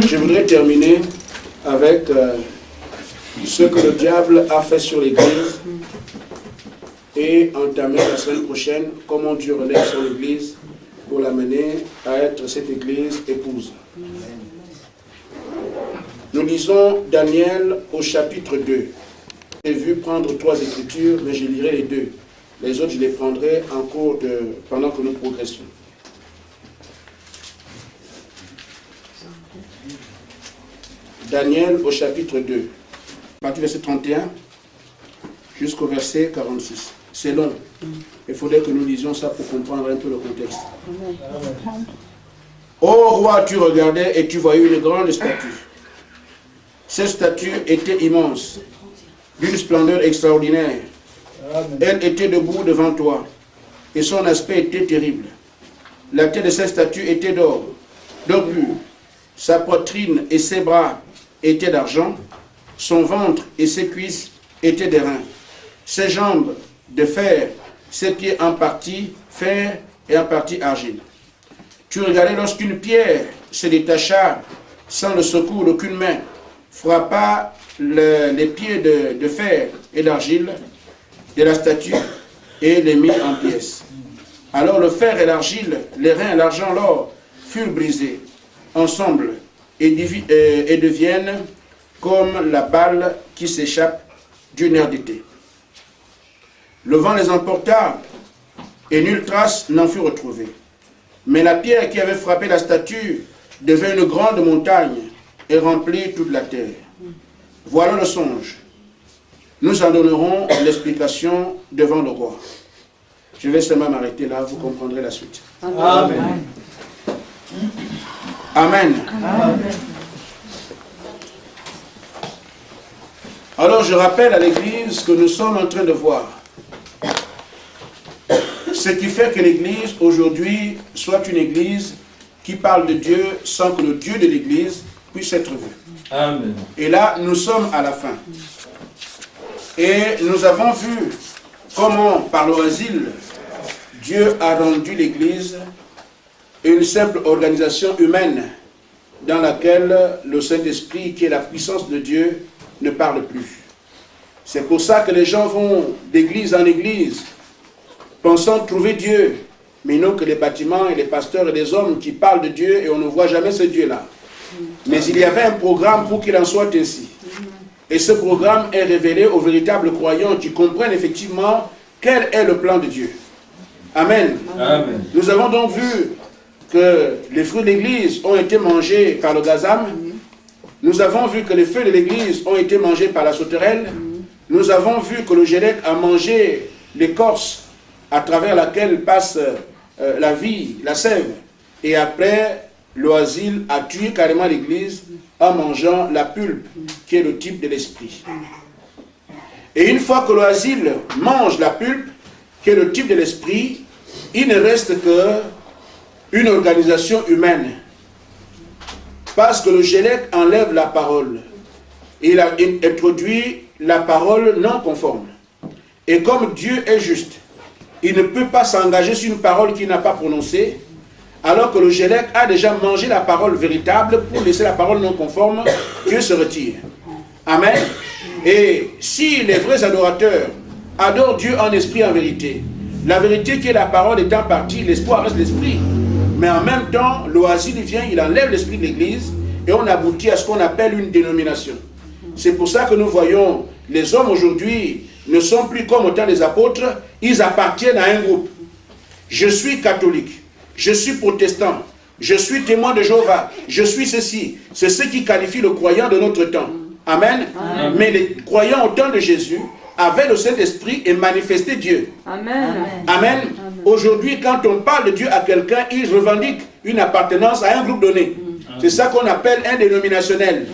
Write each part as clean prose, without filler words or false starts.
Je voudrais terminer avec ce que le diable a fait sur l'Église et entamer la semaine prochaine comment Dieu relève son Église pour l'amener à être cette Église épouse. Nous lisons Daniel au chapitre 2. J'ai vu prendre 3 écritures, mais je lirai les 2. Les autres, je les prendrai en cours pendant que nous progressons. Daniel au chapitre 2, à partir du verset 31 jusqu'au verset 46. C'est long. Il faudrait que nous lisions ça pour comprendre un peu le contexte. Ô roi, tu regardais et tu voyais une grande statue. Cette statue était immense, d'une splendeur extraordinaire. Elle était debout devant toi, et son aspect était terrible. La tête de cette statue était d'or pur. Sa poitrine et ses bras étaient d'argent, son ventre et ses cuisses étaient d'airain, ses jambes de fer, ses pieds en partie fer et en partie argile. Tu regardais lorsqu'une pierre se détacha sans le secours d'aucune main, frappa les pieds de fer et d'argile de la statue et les mit en pièces. Alors le fer et l'argile, les reins, l'argent, l'or furent brisés ensemble et deviennent comme la balle qui s'échappe d'une aire d'été. Le vent les emporta et nulle trace n'en fut retrouvée. Mais la pierre qui avait frappé la statue devint une grande montagne et remplit toute la terre. Voilà le songe. Nous en donnerons l'explication devant le roi. Je vais seulement m'arrêter là, vous comprendrez la suite. Amen. Amen. Amen. Alors je rappelle à l'Église que nous sommes en train de voir ce qui fait que l'Église aujourd'hui soit une Église qui parle de Dieu sans que le Dieu de l'Église puisse être vu. Amen. Et là, nous sommes à la fin. Et nous avons vu comment, par le asile, Dieu a rendu l'Église une simple organisation humaine dans laquelle le Saint-Esprit, qui est la puissance de Dieu, ne parle plus. C'est pour ça que les gens vont d'église en église, pensant trouver Dieu, mais non que les bâtiments et les pasteurs et les hommes qui parlent de Dieu et on ne voit jamais ce Dieu-là. Mais il y avait un programme pour qu'il en soit ainsi. Et ce programme est révélé aux véritables croyants qui comprennent effectivement quel est le plan de Dieu. Amen. Amen. Nous avons donc vu que les fruits de l'église ont été mangés par le gazam. Nous avons vu que les feux de l'église ont été mangés par la sauterelle. Nous avons vu que le Gélec a mangé l'écorce à travers laquelle passe la vie, la sève. Et après, l'oisile a tué carrément l'église en mangeant la pulpe, qui est le type de l'esprit. Et une fois que l'oisile mange la pulpe, qui est le type de l'esprit, il ne reste qu'une organisation humaine. Parce que le Gélec enlève la parole. Il a introduit la parole non conforme. Et comme Dieu est juste, il ne peut pas s'engager sur une parole qu'il n'a pas prononcée, alors que le Gélec a déjà mangé la parole véritable pour laisser la parole non conforme, Dieu se retire. Amen. Et si les vrais adorateurs adorent Dieu en esprit et en vérité, la vérité qui est la parole étant partie, l'espoir reste l'esprit. Mais en même temps, l'oisile vient, il enlève l'esprit de l'Église et on aboutit à ce qu'on appelle une dénomination. C'est pour ça que nous voyons, les hommes aujourd'hui ne sont plus comme au temps des apôtres, ils appartiennent à un groupe. Je suis catholique, je suis protestant, je suis témoin de Jéhovah, je suis ceci. C'est ce qui qualifie le croyant de notre temps. Amen. Amen. Mais les croyants au temps de Jésus avaient le Saint-Esprit et manifestaient Dieu. Amen. Amen. Amen. Aujourd'hui, quand on parle de Dieu à quelqu'un, il revendique une appartenance à un groupe donné. C'est ça qu'on appelle un dénominationnel.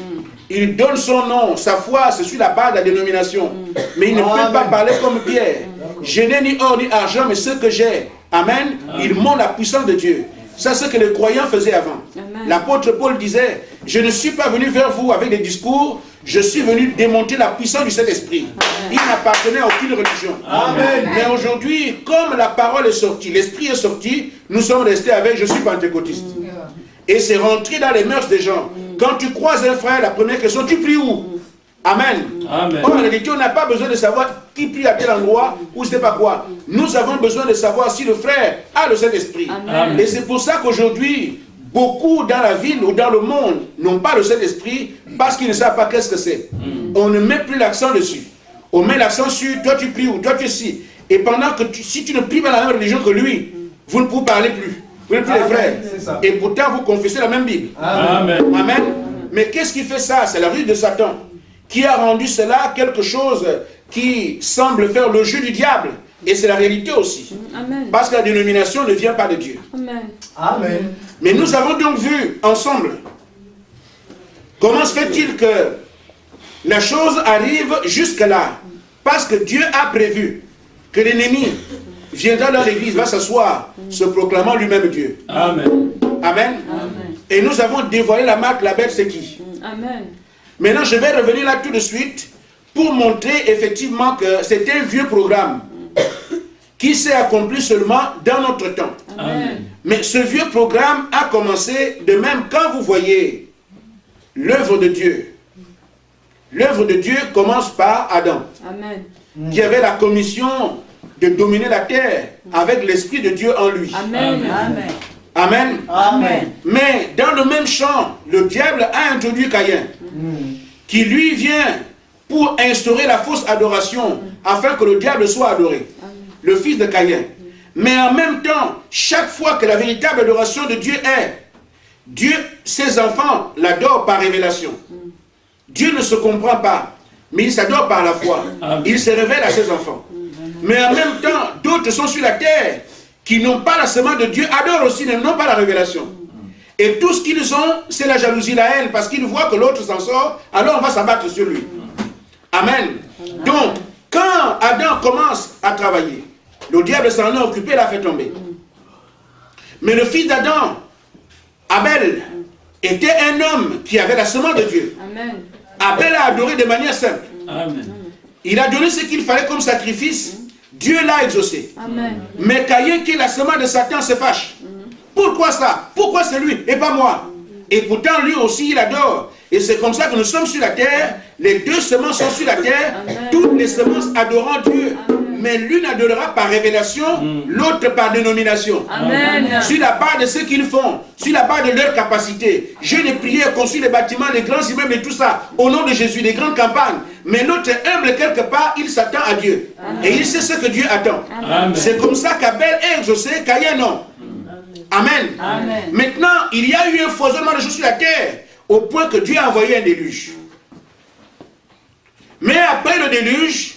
Il donne son nom, sa foi, c'est sur la base de la dénomination. Mais il ne peut pas parler comme Pierre. Je n'ai ni or ni argent, mais ce que j'ai. Amen. Il montre la puissance de Dieu. C'est ce que les croyants faisaient avant. L'apôtre Paul disait, je ne suis pas venu vers vous avec des discours, je suis venu démontrer la puissance du Saint-Esprit. Il n'appartenait à aucune religion. Amen. Mais aujourd'hui, comme la parole est sortie, l'Esprit est sorti, nous sommes restés avec, je suis pentecôtiste. Et c'est rentré dans les mœurs des gens. Quand tu croises un frère, la première question, tu pries où? Amen. Amen. En réalité, on n'a pas besoin de savoir qui prie à tel endroit ou je ne sais pas quoi. Nous avons besoin de savoir si le frère a le Saint-Esprit. Et c'est pour ça qu'aujourd'hui, beaucoup dans la ville ou dans le monde n'ont pas le Saint-Esprit parce qu'ils ne savent pas qu'est-ce que c'est. On ne met plus l'accent dessus. On met l'accent sur toi tu pries ou toi tu es si. Et pendant que si tu ne pries pas la même religion que lui, vous ne pouvez parler plus. Vous n'êtes plus les frères. Et pourtant vous confessez la même Bible. Amen. Amen. Mais qu'est-ce qui fait ça? C'est la ruse de Satan qui a rendu cela quelque chose qui semble faire le jeu du diable. Et c'est la réalité aussi. Amen. Parce que la dénomination ne vient pas de Dieu. Amen. Amen. Mais nous avons donc vu ensemble comment se fait-il que la chose arrive jusque là. Parce que Dieu a prévu que l'ennemi viendra dans l'église, va s'asseoir, se proclamant lui-même Dieu. Amen. Amen. Amen. Et nous avons dévoilé la marque, la bête c'est qui? Amen. Maintenant, je vais revenir là tout de suite pour montrer effectivement que c'est un vieux programme qui s'est accompli seulement dans notre temps. Amen. Mais ce vieux programme a commencé de même quand vous voyez l'œuvre de Dieu. L'œuvre de Dieu commence par Adam, Amen. qui avait la commission de dominer la terre avec l'Esprit de Dieu en lui. Amen. Amen. Amen. Amen. Mais dans le même champ, le diable a introduit Caïn, qui lui vient pour instaurer la fausse adoration, afin que le diable soit adoré, le fils de Caïn. Mais en même temps, chaque fois que la véritable adoration de Dieu est, Dieu, ses enfants l'adorent par révélation. Dieu ne se comprend pas, mais il s'adore par la foi. Il se révèle à ses enfants. Mais en même temps, d'autres sont sur la terre qui n'ont pas la semence de Dieu, adorent aussi, mais n'ont pas la révélation. Et tout ce qu'ils ont, c'est la jalousie, la haine, parce qu'ils voient que l'autre s'en sort, alors on va s'abattre sur lui. Amen. Donc, quand Adam commence à travailler, le diable s'en est occupé, l'a fait tomber. Mais le fils d'Adam, Abel, était un homme qui avait la semence de Dieu. Amen. Abel a adoré de manière simple. Amen. Il a donné ce qu'il fallait comme sacrifice. Dieu l'a exaucé. Amen. Mais Caïn, qui est la semence de Satan, se fâche. Pourquoi ça? Pourquoi c'est lui et pas moi? Et pourtant, lui aussi, il adore. Et c'est comme ça que nous sommes sur la terre. Les deux semences sont sur la terre. Amen. Toutes les semences adorant Dieu. Amen. Mais l'une adorera par révélation, l'autre par dénomination. Amen. Sur la base de ce qu'ils font, sur la base de leur capacité. Je n'ai prié, construit les bâtiments, les grands immeubles et tout ça, au nom de Jésus, des grandes campagnes. Mais l'autre est humble quelque part, il s'attend à Dieu. Amen. Et il sait ce que Dieu attend. Amen. C'est comme ça qu'Abel est exaucé, Caïn non. Amen. Amen. Maintenant, il y a eu un foisonnement de choses sur la terre, au point que Dieu a envoyé un déluge. Mais après le déluge,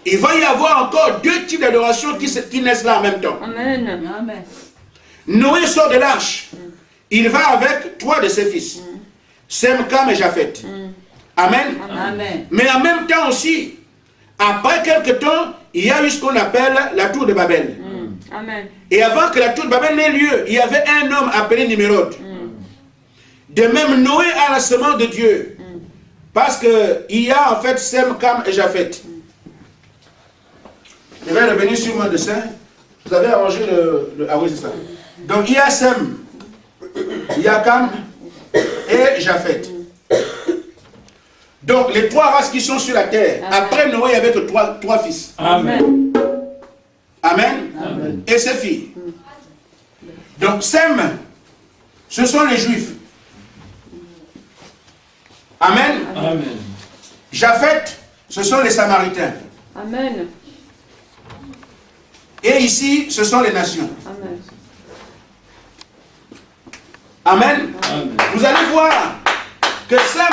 il va y avoir encore deux types d'adoration qui naissent là en même temps. Amen. Amen. Noé sort de l'arche. Il va avec trois de ses fils. Sem, Cam et Japheth. Amen. Amen. Mais en même temps aussi, après quelque temps, il y a eu ce qu'on appelle la tour de Babel. Amen. Et avant que la tour de Babel n'ait lieu, il y avait un homme appelé Nimrod. De même, Noé a la semence de Dieu. Parce qu'il y a en fait Sem, Cam et Japheth. Je vais revenir sur mon dessin. Vous avez arrangé le... Ah oui, c'est ça. Donc il y a Sem, il y a Cam et Japheth. Donc les trois races qui sont sur la terre. Amen. Après Noé, il n'y avait que trois fils. Amen. Amen. Amen. Et ses filles. Donc Sem, ce sont les Juifs. Amen. Amen. Japheth, ce sont les Samaritains. Amen. Et ici, ce sont les nations. Amen. Amen. Amen. Vous allez voir que Sem,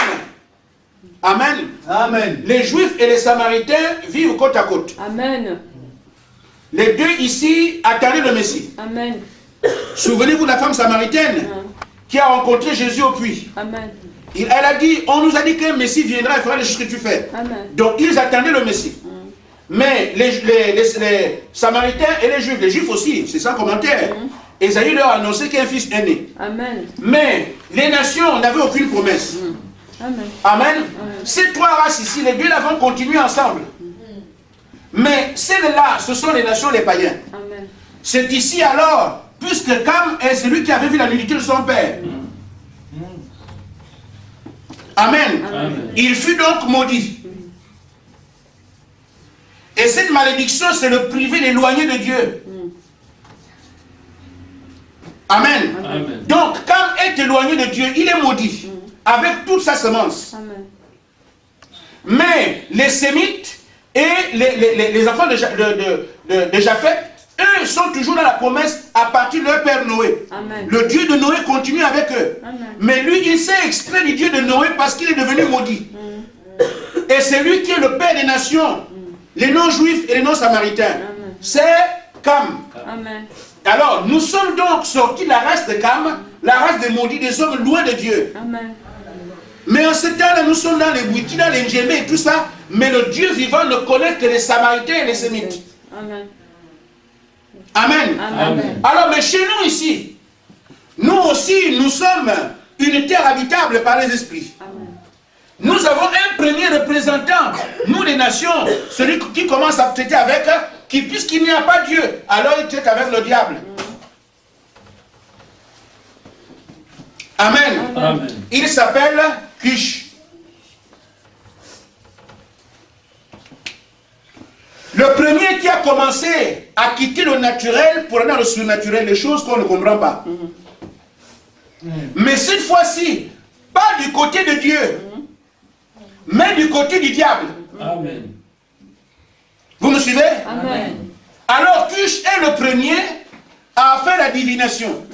Amen, Amen. les Juifs et les Samaritains vivent côte à côte. Amen. Les deux ici attendaient le Messie. Amen. Souvenez-vous de la femme samaritaine qui a rencontré Jésus au puits. Amen. Elle a dit, on nous a dit qu'un Messie viendra et fera les choses que tu fais. Amen. Donc ils attendaient le Messie. Mais les Samaritains et les Juifs aussi, c'est sans commentaire. Ésaïe leur a annoncé qu'un fils est né. Amen. Mais les nations n'avaient aucune promesse. Amen. Amen. Ces trois races ici, les deux là vont continuer ensemble. Mais celles-là, ce sont les nations, les païens. Amen. C'est ici alors, puisque Cam est celui qui avait vu la nudité de son père. Amen. Amen. Il fut donc maudit. Et cette malédiction, c'est le privé, l'éloigné de Dieu. Amen. Amen. Donc, Cam est éloigné de Dieu, il est maudit, avec toute sa semence. Amen. Mais les Sémites et les enfants de Japheth, eux sont toujours dans la promesse à partir de leur père Noé. Amen. Le Dieu de Noé continue avec eux. Amen. Mais lui, il s'est extrait du Dieu de Noé parce qu'il est devenu maudit. Et c'est lui qui est le père des nations, les non-juifs et les non-samaritains. C'est Cam. Amen. Alors, nous sommes donc sortis de la race de Cam, la race des maudits, des hommes loin de Dieu. Amen. Mais en ce temps-là, nous sommes dans les Bouiti, dans les Njémé et tout ça, mais le Dieu vivant ne connaît que les Samaritains et les Sémites. Amen. Amen. Amen. Alors, mais chez nous ici, nous aussi, nous sommes une terre habitable par les esprits. Amen. Nous avons un premier représentant, nous les nations, celui qui commence à traiter avec, qui puisqu'il n'y a pas Dieu, alors il traite avec le diable. Amen. Amen. Il s'appelle Cush. Le premier qui a commencé à quitter le naturel pour aller dans le surnaturel, les choses qu'on ne comprend pas. Mais cette fois-ci, pas du côté de Dieu, mais du côté du diable. Amen. Vous me suivez? Amen. Alors Cush est le premier à faire la divination.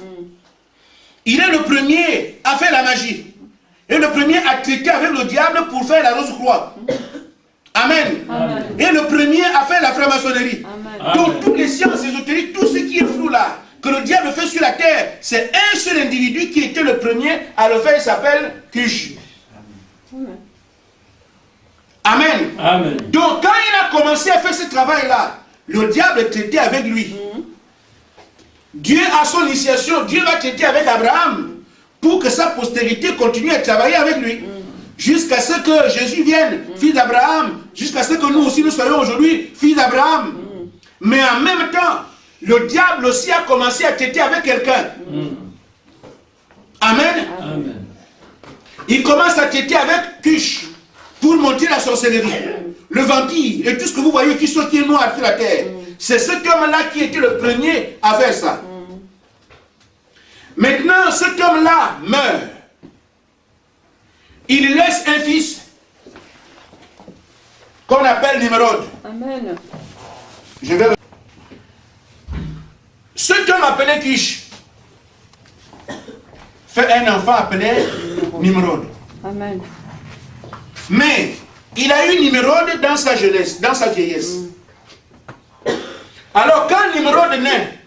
Il est le premier à faire la magie. Et le premier à traiter avec le diable pour faire la rose-croix. Amen. Amen. Et le premier à faire la franc-maçonnerie. Amen. Donc toutes les sciences ésotériques, tout ce qui est flou là, que le diable fait sur la terre, c'est un seul individu qui était le premier à le faire, il s'appelle Cush. Amen. Amen. Amen. Donc quand il a commencé à faire ce travail-là, le diable traitait avec lui. Dieu a son initiation, Dieu va traiter avec Abraham pour que sa postérité continue à travailler avec lui. Jusqu'à ce que Jésus vienne, fils d'Abraham, jusqu'à ce que nous aussi nous soyons aujourd'hui fils d'Abraham. Mais en même temps, le diable aussi a commencé à traiter avec quelqu'un. Amen. Amen. Il commence à traiter avec Cush pour monter la sorcellerie, le vampire et tout ce que vous voyez qui est noir sur la terre. C'est cet homme-là qui était le premier à faire ça. Maintenant, cet homme-là meurt. Il laisse un fils qu'on appelle Nimrod. Amen. Je vais... Cet homme appelé Cush fait un enfant appelé Nimrod. Amen. Mais il a eu Nimrod dans sa jeunesse, dans sa vieillesse. Alors quand Nimrod naît,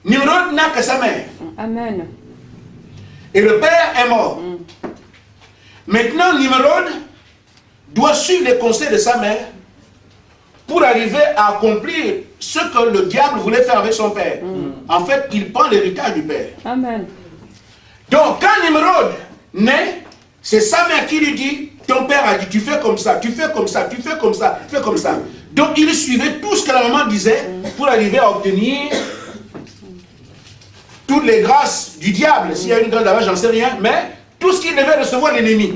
Nimrod n'a que sa mère. Amen. Et le père est mort. Maintenant Nimrod doit suivre les conseils de sa mère pour arriver à accomplir ce que le diable voulait faire avec son père. En fait, il prend l'héritage du père. Amen. Donc quand Nimrod naît, c'est sa mère qui lui dit, ton père a dit, tu fais comme ça, tu fais comme ça, tu fais comme ça, tu fais comme ça. Donc il suivait tout ce que la maman disait pour arriver à obtenir toutes les grâces du diable. S'il y a une grâce là-bas, j'en sais rien, mais tout ce qu'il devait recevoir l'ennemi.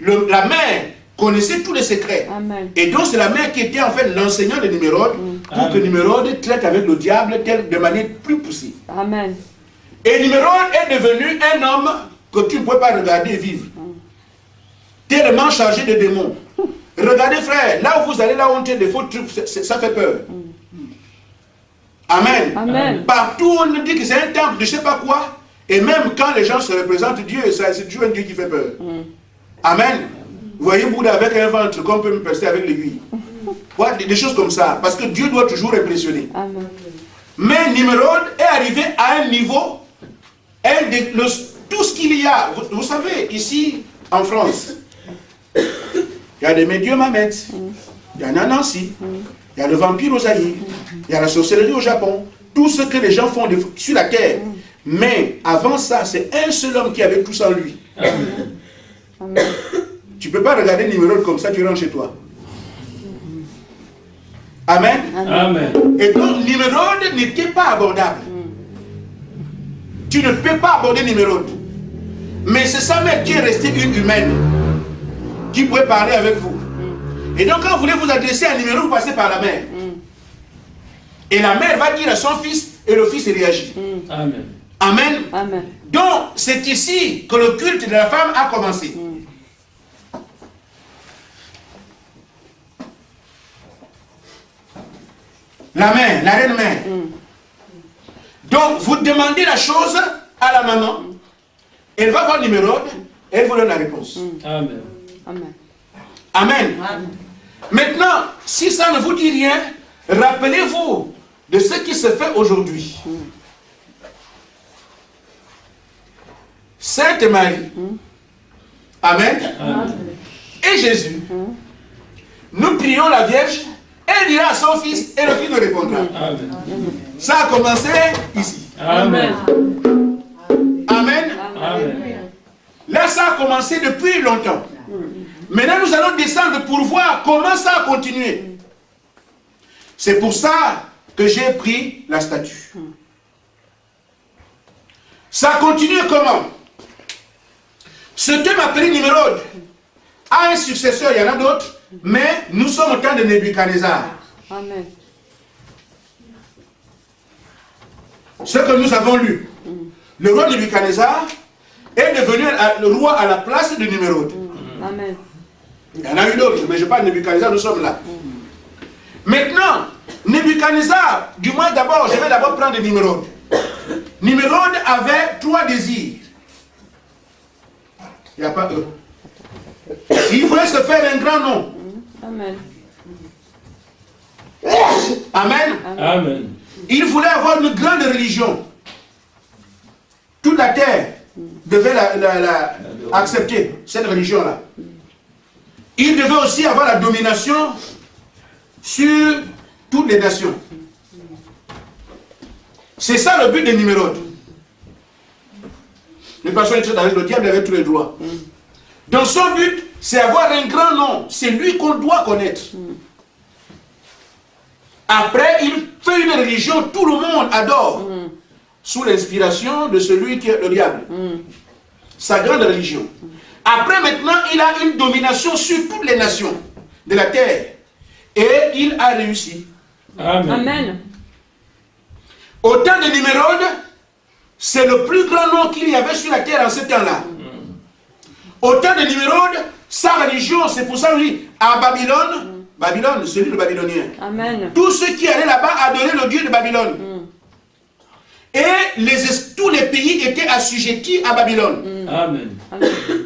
La mère connaissait tous les secrets. Amen. Et donc c'est la mère qui était en fait l'enseignant de Nimrod pour que Nimrod traite avec le diable de manière plus poussée. Amen. Et Nimrod est devenu un homme que tu ne peux pas regarder et vivre. Tellement chargé de démons. Regardez frère, là où vous allez, là où on tient des faux trucs, ça fait peur. Amen. Amen. Partout on nous dit que c'est un temple de je ne sais pas quoi. Et même quand les gens se représentent Dieu, c'est toujours un Dieu qui fait peur. Amen. Vous voyez Bouddha avec un ventre qu'on peut me percer avec l'aiguille. Des choses comme ça. Parce que Dieu doit toujours impressionner. Amen. Mais Nimrod est arrivé à un niveau, tout ce qu'il y a, vous savez, ici en France, il y a des médiums à Metz, il y en a à Nancy, il y a le vampire au Zaïre, il y a la sorcellerie au Japon, tout ce que les gens font sur la terre. Mais avant ça, c'est un seul homme qui avait tout ça en lui. Amen. Tu ne peux pas regarder Nimrod comme ça, tu rentres chez toi. Amen. Amen. Et donc Nimrod n'était pas abordable. Tu ne peux pas aborder Nimrod. Mais c'est sa mère qui est restée une humaine, qui pouvait parler avec vous. Et donc quand vous voulez vous adresser à un numéro, vous passez par la mère. Et la mère va dire à son fils, et le fils réagit. Amen. Amen. Amen. Donc c'est ici que le culte de la femme a commencé. La mère, la reine mère. Donc vous demandez la chose à la maman, elle va voir le numéro, et elle vous donne la réponse. Amen. Amen. Amen. Maintenant, si ça ne vous dit rien, rappelez-vous de ce qui se fait aujourd'hui. Sainte Marie. Amen. Et Jésus. Nous prions la Vierge, elle dira à son fils, et le fils nous répondra. Amen. Ça a commencé ici. Amen. Amen. Amen. Là, ça a commencé depuis longtemps. Maintenant, nous allons descendre pour voir comment ça a continué. C'est pour ça que j'ai pris la statue. Ça a continué comment? Ce thème appelé Nimrod a un successeur, il y en a d'autres, mais nous sommes au temps de Nebuchadnezzar. Amen. Ce que nous avons lu. Le roi Nebuchadnezzar est devenu le roi à la place de Nimrod. Amen. Il y en a eu d'autres, mais je parle de Nebuchadnezzar, nous sommes là. Maintenant, Nebuchadnezzar, du moins d'abord, je vais d'abord prendre Nimrod. Nimrod avait 3 désirs. Il n'y a pas eux. Il voulait se faire un grand nom. Amen. Amen. Amen. Il voulait avoir une grande religion. Toute la terre devait accepter cette religion-là. Il devait aussi avoir la domination sur toutes les nations. C'est ça le but de Nimrod. Les personnes qui sont avec le diable avaient tous les droits. Donc son but, c'est avoir un grand nom. C'est lui qu'on doit connaître. Après, il fait une religion, tout le monde adore. Sous l'inspiration de celui qui est le diable. Sa grande religion. Après, maintenant, il a une domination sur toutes les nations de la terre. Et il a réussi. Amen. Amen. Au temps de Nimrod, c'est le plus grand nom qu'il y avait sur la terre en ce temps-là. Au temps de Nimrod, sa religion, c'est pour ça qu'on dit à Babylone, Babylone, celui de Babylonien. Amen. Tous ceux qui allaient là-bas adoraient le Dieu de Babylone. Et tous les pays étaient assujettis à Babylone. Amen.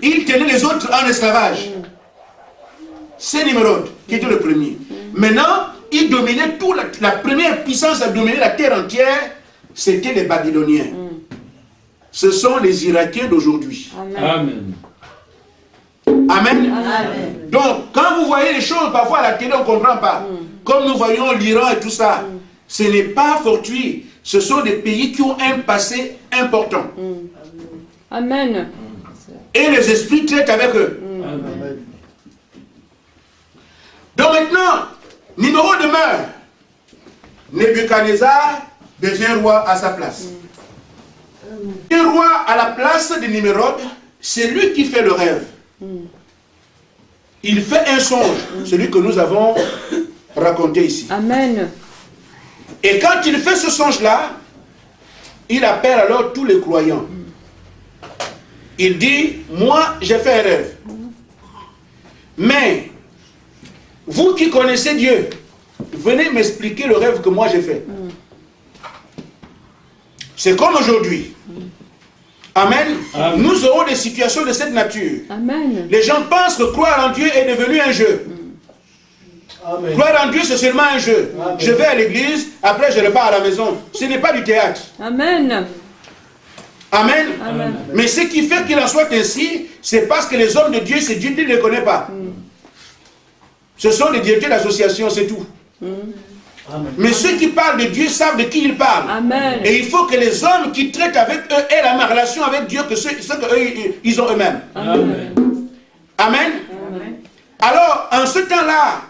Ils tenaient les autres en esclavage. C'est Nimrod qui était le premier. Maintenant, il dominait tout. La première puissance à dominer la terre entière, c'était les Babyloniens. Ce sont les Irakiens d'aujourd'hui. Amen. Amen. Amen. Donc, quand vous voyez les choses, parfois à la télé, on ne comprend pas. Comme nous voyons l'Iran et tout ça, ce n'est pas fortuit. Ce sont des pays qui ont un passé important. Amen. Et les esprits traitent avec eux. Amen. Donc maintenant, Nimrod meurt. Nebuchadnezzar devient roi à sa place. Un roi à la place de Nimrod, c'est lui qui fait le rêve. Il fait un songe, celui que nous avons raconté ici. Amen. Et quand il fait ce songe-là, il appelle alors tous les croyants. Il dit, moi j'ai fait un rêve. Mais, vous qui connaissez Dieu, venez m'expliquer le rêve que moi j'ai fait. C'est comme aujourd'hui. Amen. Amen. Nous aurons des situations de cette nature. Amen. Les gens pensent que croire en Dieu est devenu un jeu. Amen. Croire en Dieu, c'est seulement un jeu. Amen. Je vais à l'église, après je repars à la maison. Ce n'est pas du théâtre. Amen. Amen. Amen. Mais ce qui fait qu'il en soit ainsi, c'est parce que les hommes de Dieu, c'est Dieu qui ne les connaît pas. Ce sont les directeurs d'association, c'est tout. Amen. Mais ceux qui parlent de Dieu savent de qui ils parlent. Amen. Et il faut que les hommes qui traitent avec eux aient la même relation avec Dieu que ceux qu'eux, ils ont eux-mêmes. Amen. Amen. Alors, en ce temps-là,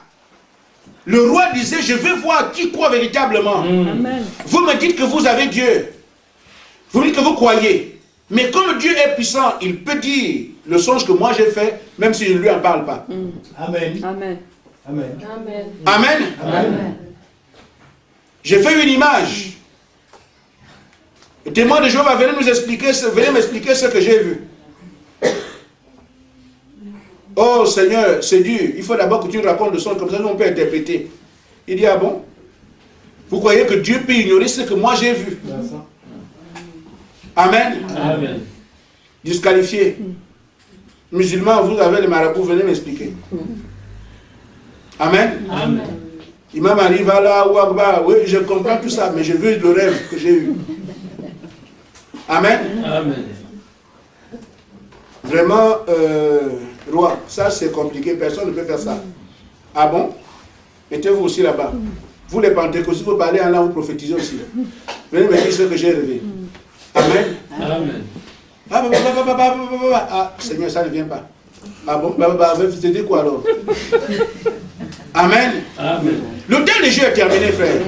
le roi disait, je veux voir qui croit véritablement. Amen. Vous me dites que vous avez Dieu. Vous dites que vous croyez. Mais comme Dieu est puissant, il peut dire le songe que moi j'ai fait, même si je ne lui en parle pas. Amen. Amen. Amen. Amen. Amen. J'ai fait une image. Le témoin de Jéhovah venez m'expliquer ce que j'ai vu. Oh Seigneur, c'est dur. Il faut d'abord que tu nous racontes le songe, comme ça nous on peut interpréter. Il dit, ah bon? Vous croyez que Dieu peut ignorer ce que moi j'ai vu? Amen. Amen. Disqualifié. Musulmans, vous avez les marabouts, venez m'expliquer. Amen. Amen. Imam arrive là, ou Akbar, oui, je comprends tout ça, mais j'ai vu le rêve que j'ai eu. Amen. Amen. Vraiment, roi, ça c'est compliqué, personne ne peut faire ça. Ah bon? Mettez-vous aussi là-bas. Vous les pentecôtistes, vous parlez en langue, vous prophétisez aussi. Venez me dire ce que j'ai rêvé. Amen. Amen. Ah, Seigneur, ça ne vient pas. Ah bon? C'était quoi alors? Amen. Amen. Le temps des jeux est terminé, frère.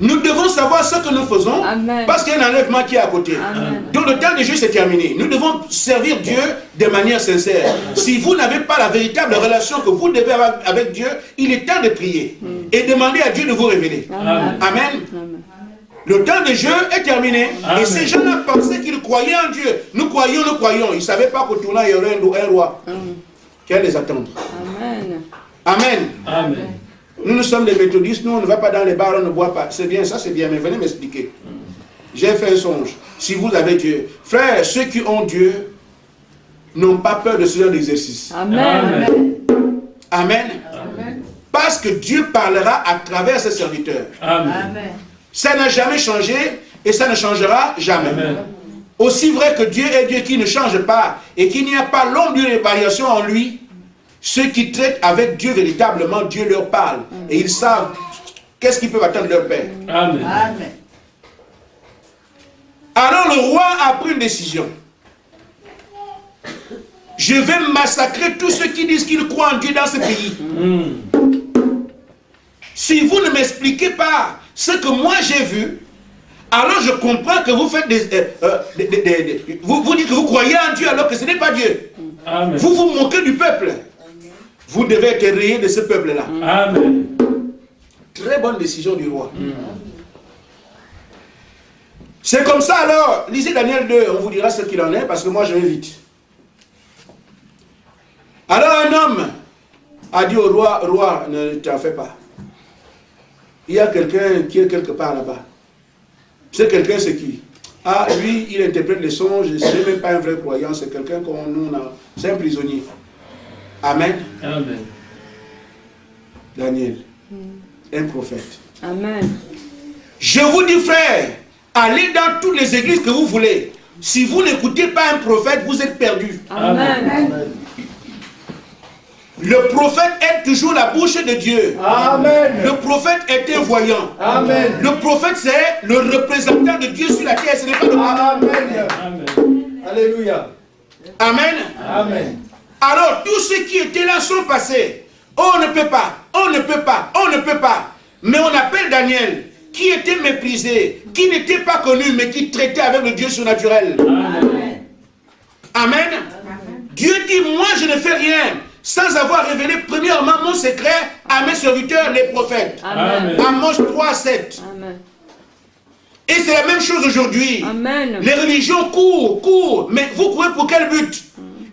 Nous devons savoir ce que nous faisons. Amen. Parce qu'il y a un enlèvement qui est à côté. Amen. Donc le temps des jeux c'est terminé. Nous devons servir Dieu de manière sincère. Si vous n'avez pas la véritable relation que vous devez avoir avec Dieu, il est temps de prier et demander à Dieu de vous révéler. Amen. Amen. Amen. Le temps des jeux est terminé. Amen. Et ces gens-là pensaient qu'ils croyaient en Dieu. Nous croyons. Ils ne savaient pas qu'au tournant il y aurait un roi qui allait les attendre. Amen. Amen. Amen. Nous sommes des méthodistes, nous on ne va pas dans les bars, on ne boit pas. C'est bien, ça c'est bien, mais venez m'expliquer. J'ai fait un songe. Si vous avez Dieu, frère, ceux qui ont Dieu n'ont pas peur de ce genre d'exercice. Amen. Amen. Parce que Dieu parlera à travers ses serviteurs. Amen. Ça n'a jamais changé et ça ne changera jamais. Amen. Aussi vrai que Dieu est Dieu qui ne change pas et qu'il n'y a pas l'ombre d'une variation en lui, ceux qui traitent avec Dieu véritablement, Dieu leur parle. Et ils savent qu'est-ce qu'ils peuvent attendre de leur Père. Amen. Alors le roi a pris une décision. Je vais massacrer tous ceux qui disent qu'ils croient en Dieu dans ce pays. Si vous ne m'expliquez pas ce que moi j'ai vu, alors je comprends que vous faites vous dites que vous croyez en Dieu alors que ce n'est pas Dieu. Amen. Vous vous moquez du peuple. Vous devez être rayé de ce peuple-là. Amen. Très bonne décision du roi. C'est comme ça alors. Lisez Daniel 2, on vous dira ce qu'il en est parce que moi je vais vite. Alors un homme a dit au roi, roi, ne t'en fais pas. Il y a quelqu'un qui est quelque part là-bas. C'est quelqu'un, c'est qui? Ah, lui, il interprète les songes, ce n'est même pas un vrai croyant, c'est quelqu'un qu'on nous a. C'est un prisonnier. Amen. Amen. Daniel, un prophète. Amen. Je vous dis, frère, allez dans toutes les églises que vous voulez. Si vous n'écoutez pas un prophète, vous êtes perdu. Amen. Le prophète est toujours la bouche de Dieu. Amen. Le prophète est un voyant. Amen. Le prophète, c'est le représentant de Dieu sur la terre. Ce n'est pas le prophète. Amen. Amen. Alléluia. Amen. Amen. Alors, tous ceux qui étaient là sont passés. On ne peut pas, on ne peut pas, on ne peut pas. Mais on appelle Daniel, qui était méprisé, qui n'était pas connu, mais qui traitait avec le Dieu surnaturel. Amen. Amen. Dieu dit, moi je ne fais rien sans avoir révélé premièrement mon secret à mes serviteurs, les prophètes. Amen. Amos 3, 7. Amen. Et c'est la même chose aujourd'hui. Amen. Les religions courent, mais vous courez pour quel but?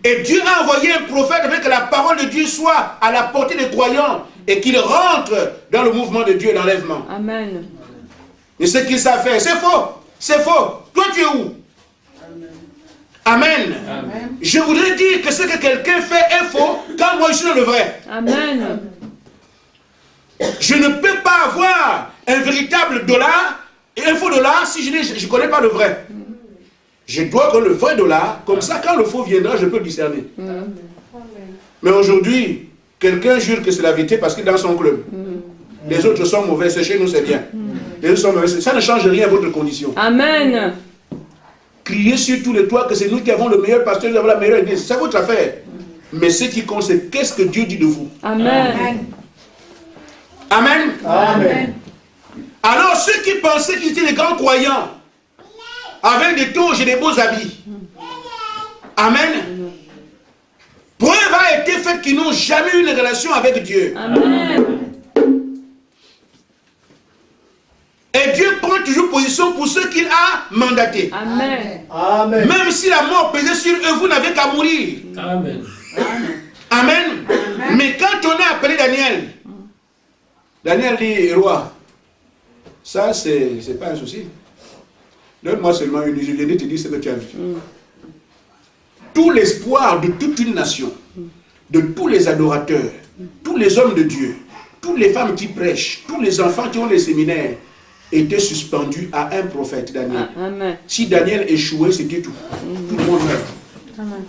Et Dieu a envoyé un prophète afin que la parole de Dieu soit à la portée des croyants et qu'il rentre dans le mouvement de Dieu d'enlèvement. Amen. Et ce qu'il savent faire, c'est faux. C'est faux. Toi, tu es où? Amen. Amen. Je voudrais dire que ce que quelqu'un fait est faux quand moi je suis dans le vrai. Amen. Je ne peux pas avoir un véritable dollar et un faux dollar si je ne connais pas le vrai. Je dois connaître le vrai dollar, comme ça quand le faux viendra, je peux le discerner. Mais aujourd'hui, quelqu'un jure que c'est la vérité parce qu'il est dans son club. Les autres sont mauvais, c'est chez nous, c'est bien. Les autres sont mauvais, ça ne change rien à votre condition. Amen. Criez sur tous les toits que c'est nous qui avons le meilleur pasteur, nous avons la meilleure église. C'est votre affaire. Mais ce qui compte, c'est qu'est-ce que Dieu dit de vous. Amen. Amen. Amen. Alors ceux qui pensaient qu'ils étaient des grands croyants, avec des toges et des beaux habits. Amen. Preuve a été faite qu'ils n'ont jamais eu une relation avec Dieu. Amen. Et Dieu prend toujours position pour ceux qu'il a mandatés. Amen. Amen. Même si la mort pesait sur eux, vous n'avez qu'à mourir. Amen. Amen. Mais quand on a appelé Daniel, Daniel dit, roi, ça c'est pas un souci. Donne-moi seulement une nuit, je viens de te dire ce que tu as vu. Tout l'espoir de toute une nation, de tous les adorateurs, tous les hommes de Dieu, toutes les femmes qui prêchent, tous les enfants qui ont les séminaires, étaient suspendus à un prophète, Daniel. Amen. Si Daniel échouait, c'était tout. Tout le monde meurt. Amen.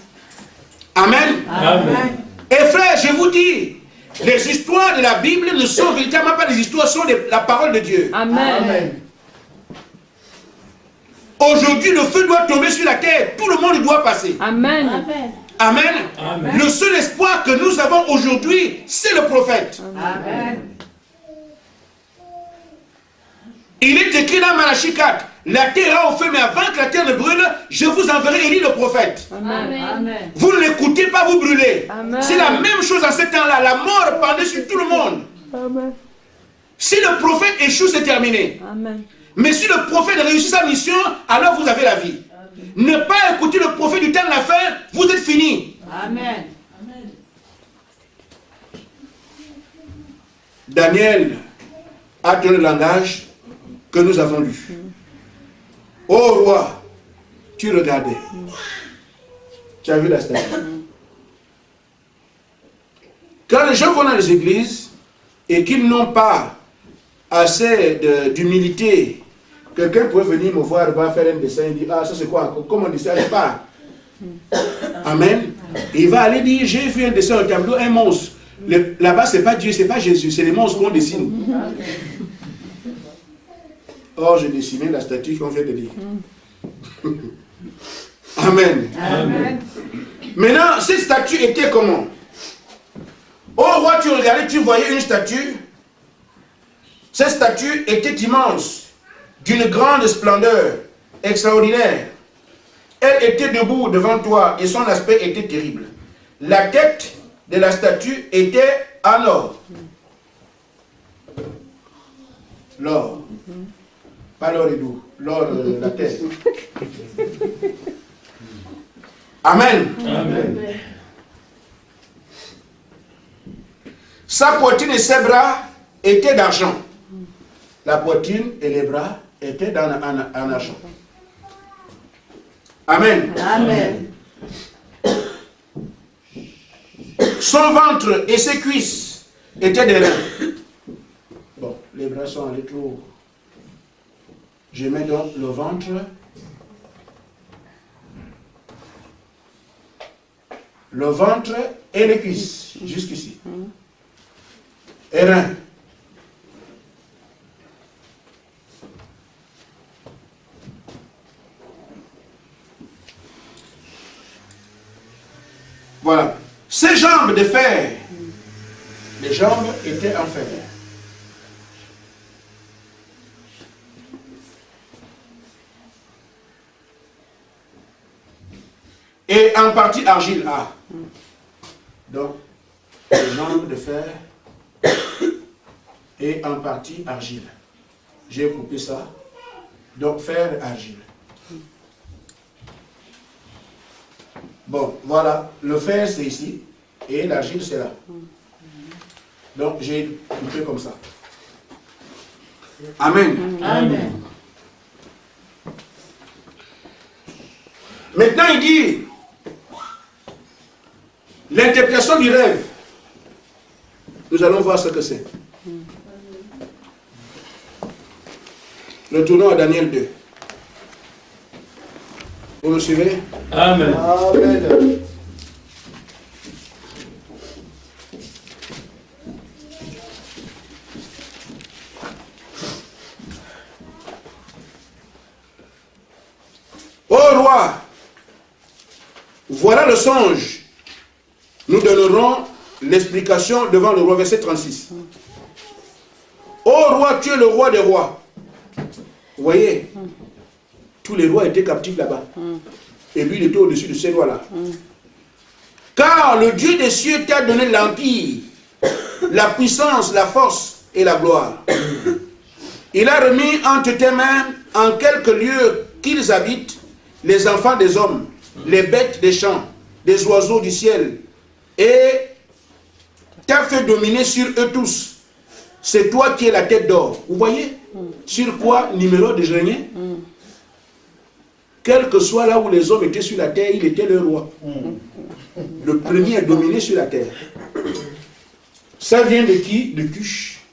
Amen. Amen. Et frère, je vous dis, les histoires de la Bible ne sont véritablement pas des histoires, sont la parole de Dieu. Amen. Amen. Aujourd'hui, le feu doit tomber sur la terre. Tout le monde doit passer. Amen. Amen. Amen. Le seul espoir que nous avons aujourd'hui, c'est le prophète. Amen. Il est écrit dans Malachie 4, la terre a au feu, mais avant que la terre ne brûle, je vous enverrai Élie le prophète. Amen. Vous ne l'écoutez pas, vous brûlez. Amen. C'est la même chose en ce temps-là. La mort pendait sur tout le monde. Amen. Si le prophète échoue, c'est terminé. Amen. Mais si le prophète réussit sa mission, alors vous avez la vie. Ne pas écouter le prophète du temps de la fin, vous êtes fini. Amen. Daniel a donné le langage que nous avons lu. Ô roi, tu regardais. Tu as vu la statue. Quand les gens vont dans les églises et qu'ils n'ont pas assez d'humilité, quelqu'un peut venir me voir, va faire un dessin et dire, ah ça c'est quoi, comment on dit ça, je pas. Amen. Et il va aller dire, j'ai vu un dessin au tableau, un monstre. Là-bas c'est pas Dieu, c'est pas Jésus, c'est les monstres qu'on dessine. Or j'ai dessiné la statue qu'on vient de dire. Amen. Amen. Maintenant, cette statue était comment? Au roi, tu regardais, tu voyais une statue. Cette statue était immense, d'une grande splendeur, extraordinaire. Elle était debout devant toi et son aspect était terrible. La tête de la statue était en or. L'or. Pas l'or et d'où, l'or de la tête. Amen. Amen. Sa poitrine et ses bras étaient d'argent. La poitrine et les bras étaient en argent. Amen. Amen. Son ventre et ses cuisses étaient des reins. Bon, les bras sont allés trop haut. Je mets donc le ventre. Le ventre et les cuisses, jusqu'ici. Et reins. Voilà. Ses jambes de fer. Les jambes étaient en fer. Et en partie argile. Ah. Donc, les jambes de fer et en partie argile. J'ai coupé ça. Donc, fer et argile. Bon, voilà. Le fer, c'est ici. Et l'argile, c'est là. Donc, j'ai coupé comme ça. Amen. Amen. Maintenant, il dit l'interprétation du rêve. Nous allons voir ce que c'est. Retournons à Daniel 2. Vous me suivez? Amen. Amen. Ô roi, voilà le songe. Nous donnerons l'explication devant le roi, verset 36. Ô roi, tu es le roi des rois. Vous voyez, tous les rois étaient captifs là-bas. Et lui, il était au-dessus de ces rois-là. Car le Dieu des cieux t'a donné l'empire, la puissance, la force et la gloire. Il a remis entre tes mains, en quelques lieux qu'ils habitent, les enfants des hommes, les bêtes des champs, des oiseaux du ciel, et t'a fait dominer sur eux tous. C'est toi qui es la tête d'or. Vous voyez sur quoi Nimrod régnait? Quel que soit là où les hommes étaient sur la terre, il était le roi. Le premier à dominer sur la terre. Ça vient de qui? De Cush,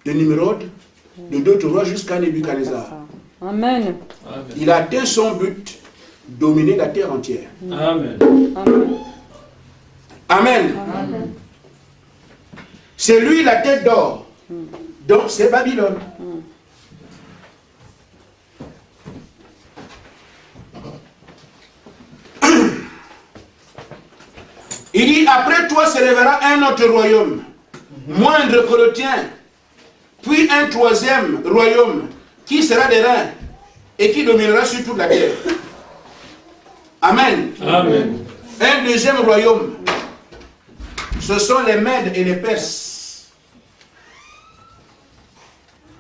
de Nimrod, de d'autres rois jusqu'à Nebuchadnezzar. Amen. Il a atteint son but, dominer la terre entière. Amen. Amen. C'est lui la tête d'or. Donc c'est Babylone. Il dit, après toi s'élèvera un autre royaume, moindre que le tien, puis un troisième royaume, qui sera des reins, et qui dominera sur toute la terre. Amen. Amen. Un deuxième royaume, ce sont les Mèdes et les Perses.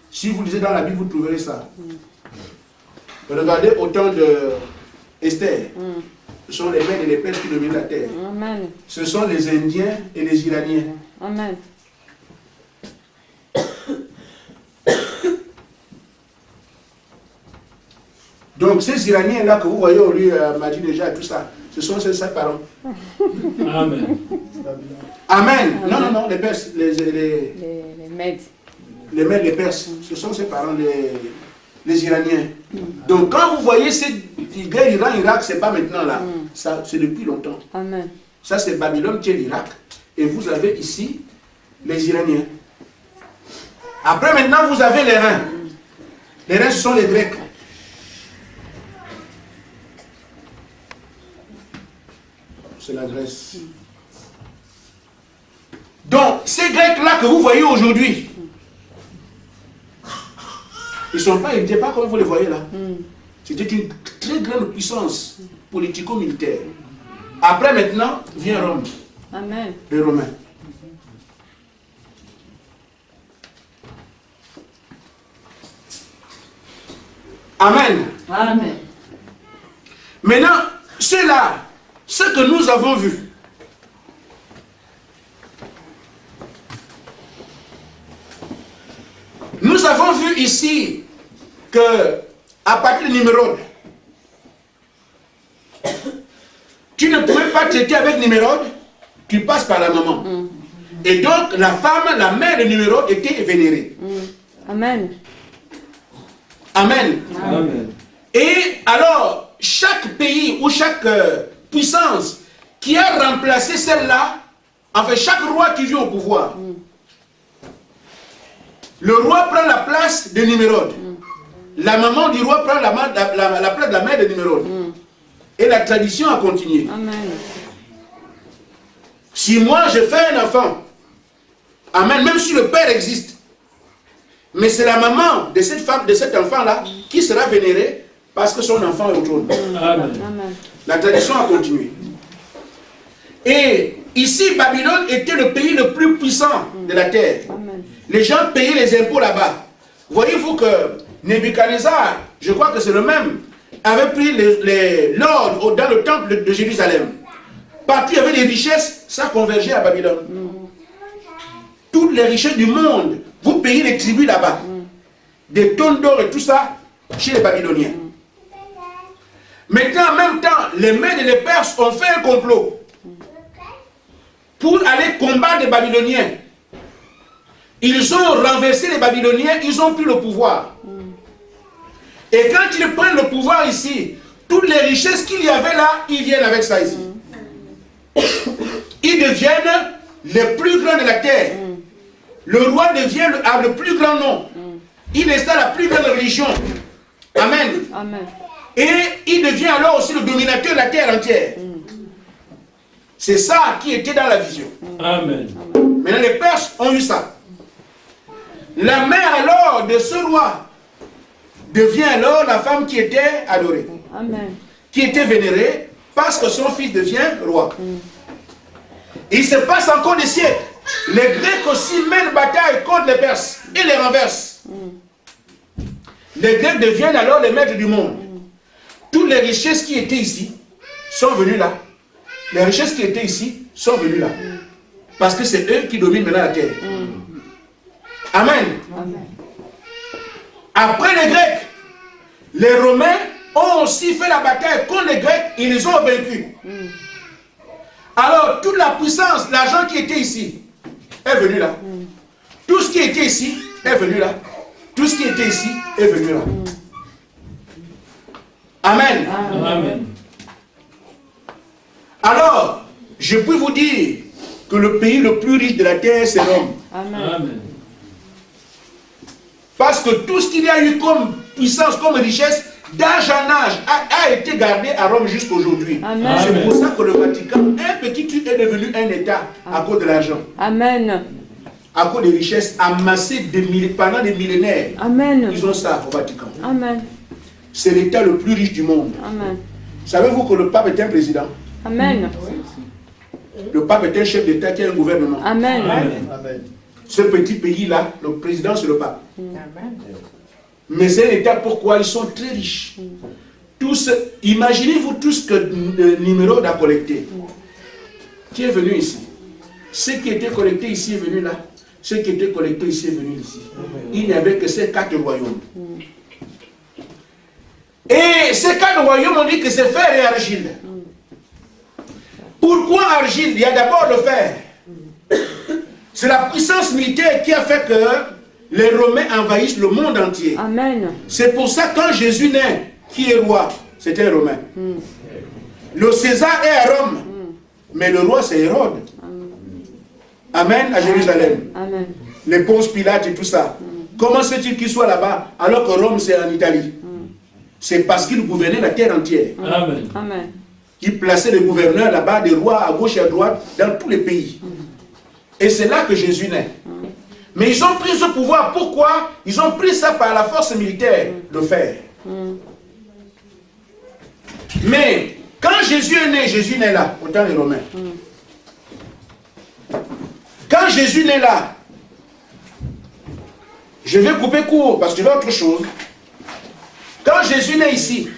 Si vous lisez dans la Bible, vous trouverez ça. Regardez au temps de Esther. Ce sont les Mèdes et les Perses qui dominent la terre. Amen. Ce sont les Indiens et les Iraniens. Amen. Donc ces Iraniens-là que vous voyez au lieu m'a dit déjà tout ça, ce sont ces cinq parents. Amen. Amen. Non, non, les Perses, les Mèdes. les Mèdes, les Perses, ce sont ses parents, les Iraniens. Donc quand vous voyez cette guerre Iran-Irak, c'est pas maintenant là, ça c'est depuis longtemps. Amen. Ça c'est Babylone qui est l'Irak, et vous avez ici les Iraniens. Après maintenant vous avez les Reins. Les Reins ce sont les Grecs. C'est la Grèce. Donc ces Grecs-là que vous voyez aujourd'hui, ils n'étaient pas comme vous les voyez là. C'était une très grande puissance politico-militaire. Après maintenant, vient Rome. Amen. Les Romains. Amen. Amen. Maintenant, ceux-là, ce que nous avons vu, nous avons vu ici que à partir de Nimrod, tu ne pouvais pas traiter avec Nimrod, tu passes par la maman. Et donc la femme, la mère de Nimrod était vénérée. Amen. Amen. Amen. Et alors, chaque pays ou chaque puissance qui a remplacé celle-là, en fait chaque roi qui vient au pouvoir, le roi prend la place de Nimrod. La maman du roi prend la place de la mère de Nimrod. Et la tradition a continué. Amen. Si moi je fais un enfant, amen, même si le père existe, mais c'est la maman de cette femme, de cet enfant-là, qui sera vénérée parce que son enfant est au trône. Amen. Amen. La tradition a continué. Et ici, Babylone était le pays le plus puissant de la terre. Amen. Les gens payaient les impôts là-bas. Voyez-vous que Nebuchadnezzar, je crois que c'est le même, avait pris l'or dans le temple de Jérusalem. Partout il y avait des richesses, ça convergeait à Babylone. Toutes les richesses du monde, vous payez les tribus là-bas. Des tonnes d'or et tout ça, chez les Babyloniens. Maintenant, en même temps, les Mèdes et les Perses ont fait un complot pour aller combattre les Babyloniens. Ils ont renversé les Babyloniens, ils ont pris le pouvoir. Et quand ils prennent le pouvoir ici, toutes les richesses qu'il y avait là, ils viennent avec ça ici. Ils deviennent les plus grands de la terre. Le roi devient le plus grand nom. Il installe la plus grande religion. Amen. Amen. Et il devient alors aussi le dominateur de la terre entière. C'est ça qui était dans la vision. Amen. Maintenant les Perses ont eu ça. La mère alors de ce roi devient alors la femme qui était adorée, Amen. qui était vénérée, parce que son fils devient roi. Il se passe encore des siècles. Les Grecs aussi mènent bataille contre les Perses et les renversent. Les Grecs deviennent alors les maîtres du monde. Toutes les richesses qui étaient ici sont venues là. Les richesses qui étaient ici sont venues là. Parce que c'est eux qui dominent maintenant la terre. Amen. Amen. Après les Grecs, les Romains ont aussi fait la bataille contre les Grecs, ils les ont vaincus. Alors, toute la puissance, l'argent qui était ici, est venu là. Tout ce qui était ici est venu là. Tout ce qui était ici est venu là. Amen. Amen. Alors, je peux vous dire que le pays le plus riche de la terre, c'est Rome. Amen. Amen. Parce que tout ce qu'il y a eu comme puissance, comme richesse, d'âge en âge, a été gardé à Rome jusqu'à aujourd'hui. Amen. C'est pour ça que le Vatican, un petit truc, est devenu un État à cause de l'argent, Amen. à cause des richesses amassées pendant des millénaires. Amen. Ils ont ça au Vatican. Amen. C'est l'État le plus riche du monde. Amen. Savez-vous que le pape est un président? Amen. Le pape est un chef d'État qui a un gouvernement. Amen. Amen. Ce petit pays-là, le président, c'est le pape. Mais c'est un État pourquoi ils sont très riches. Imaginez-vous tout ce que le numéro a collecté. Qui est venu ici? Ce qui était collecté ici est venu là. Ce qui était collecté ici est venu ici. Il n'y avait que ces 4 royaumes. Et ces 4 royaumes, on dit que c'est fer et argile. Pourquoi argile? Il y a d'abord le fer. C'est la puissance militaire qui a fait que les Romains envahissent le monde entier. Amen. C'est pour ça que quand Jésus naît, qui est roi? C'était un Romain. Le César est à Rome, mais le roi c'est Hérode. Amen, à Jérusalem. Amen. Les Ponce Pilate et tout ça. Comment se fait-il qu'il soit là-bas alors que Rome c'est en Italie? C'est parce qu'il gouvernait la terre entière. Amen. Amen. Il plaçait les gouverneurs là-bas, des rois à gauche et à droite, dans tous les pays. Et c'est là que Jésus naît. Mais ils ont pris ce pouvoir. Pourquoi? Ils ont pris ça par la force militaire, le fer. Mais quand Jésus est né là, au temps des Romains. Quand Jésus est là, je vais couper court parce que je veux autre chose. Quand Jésus naît ici,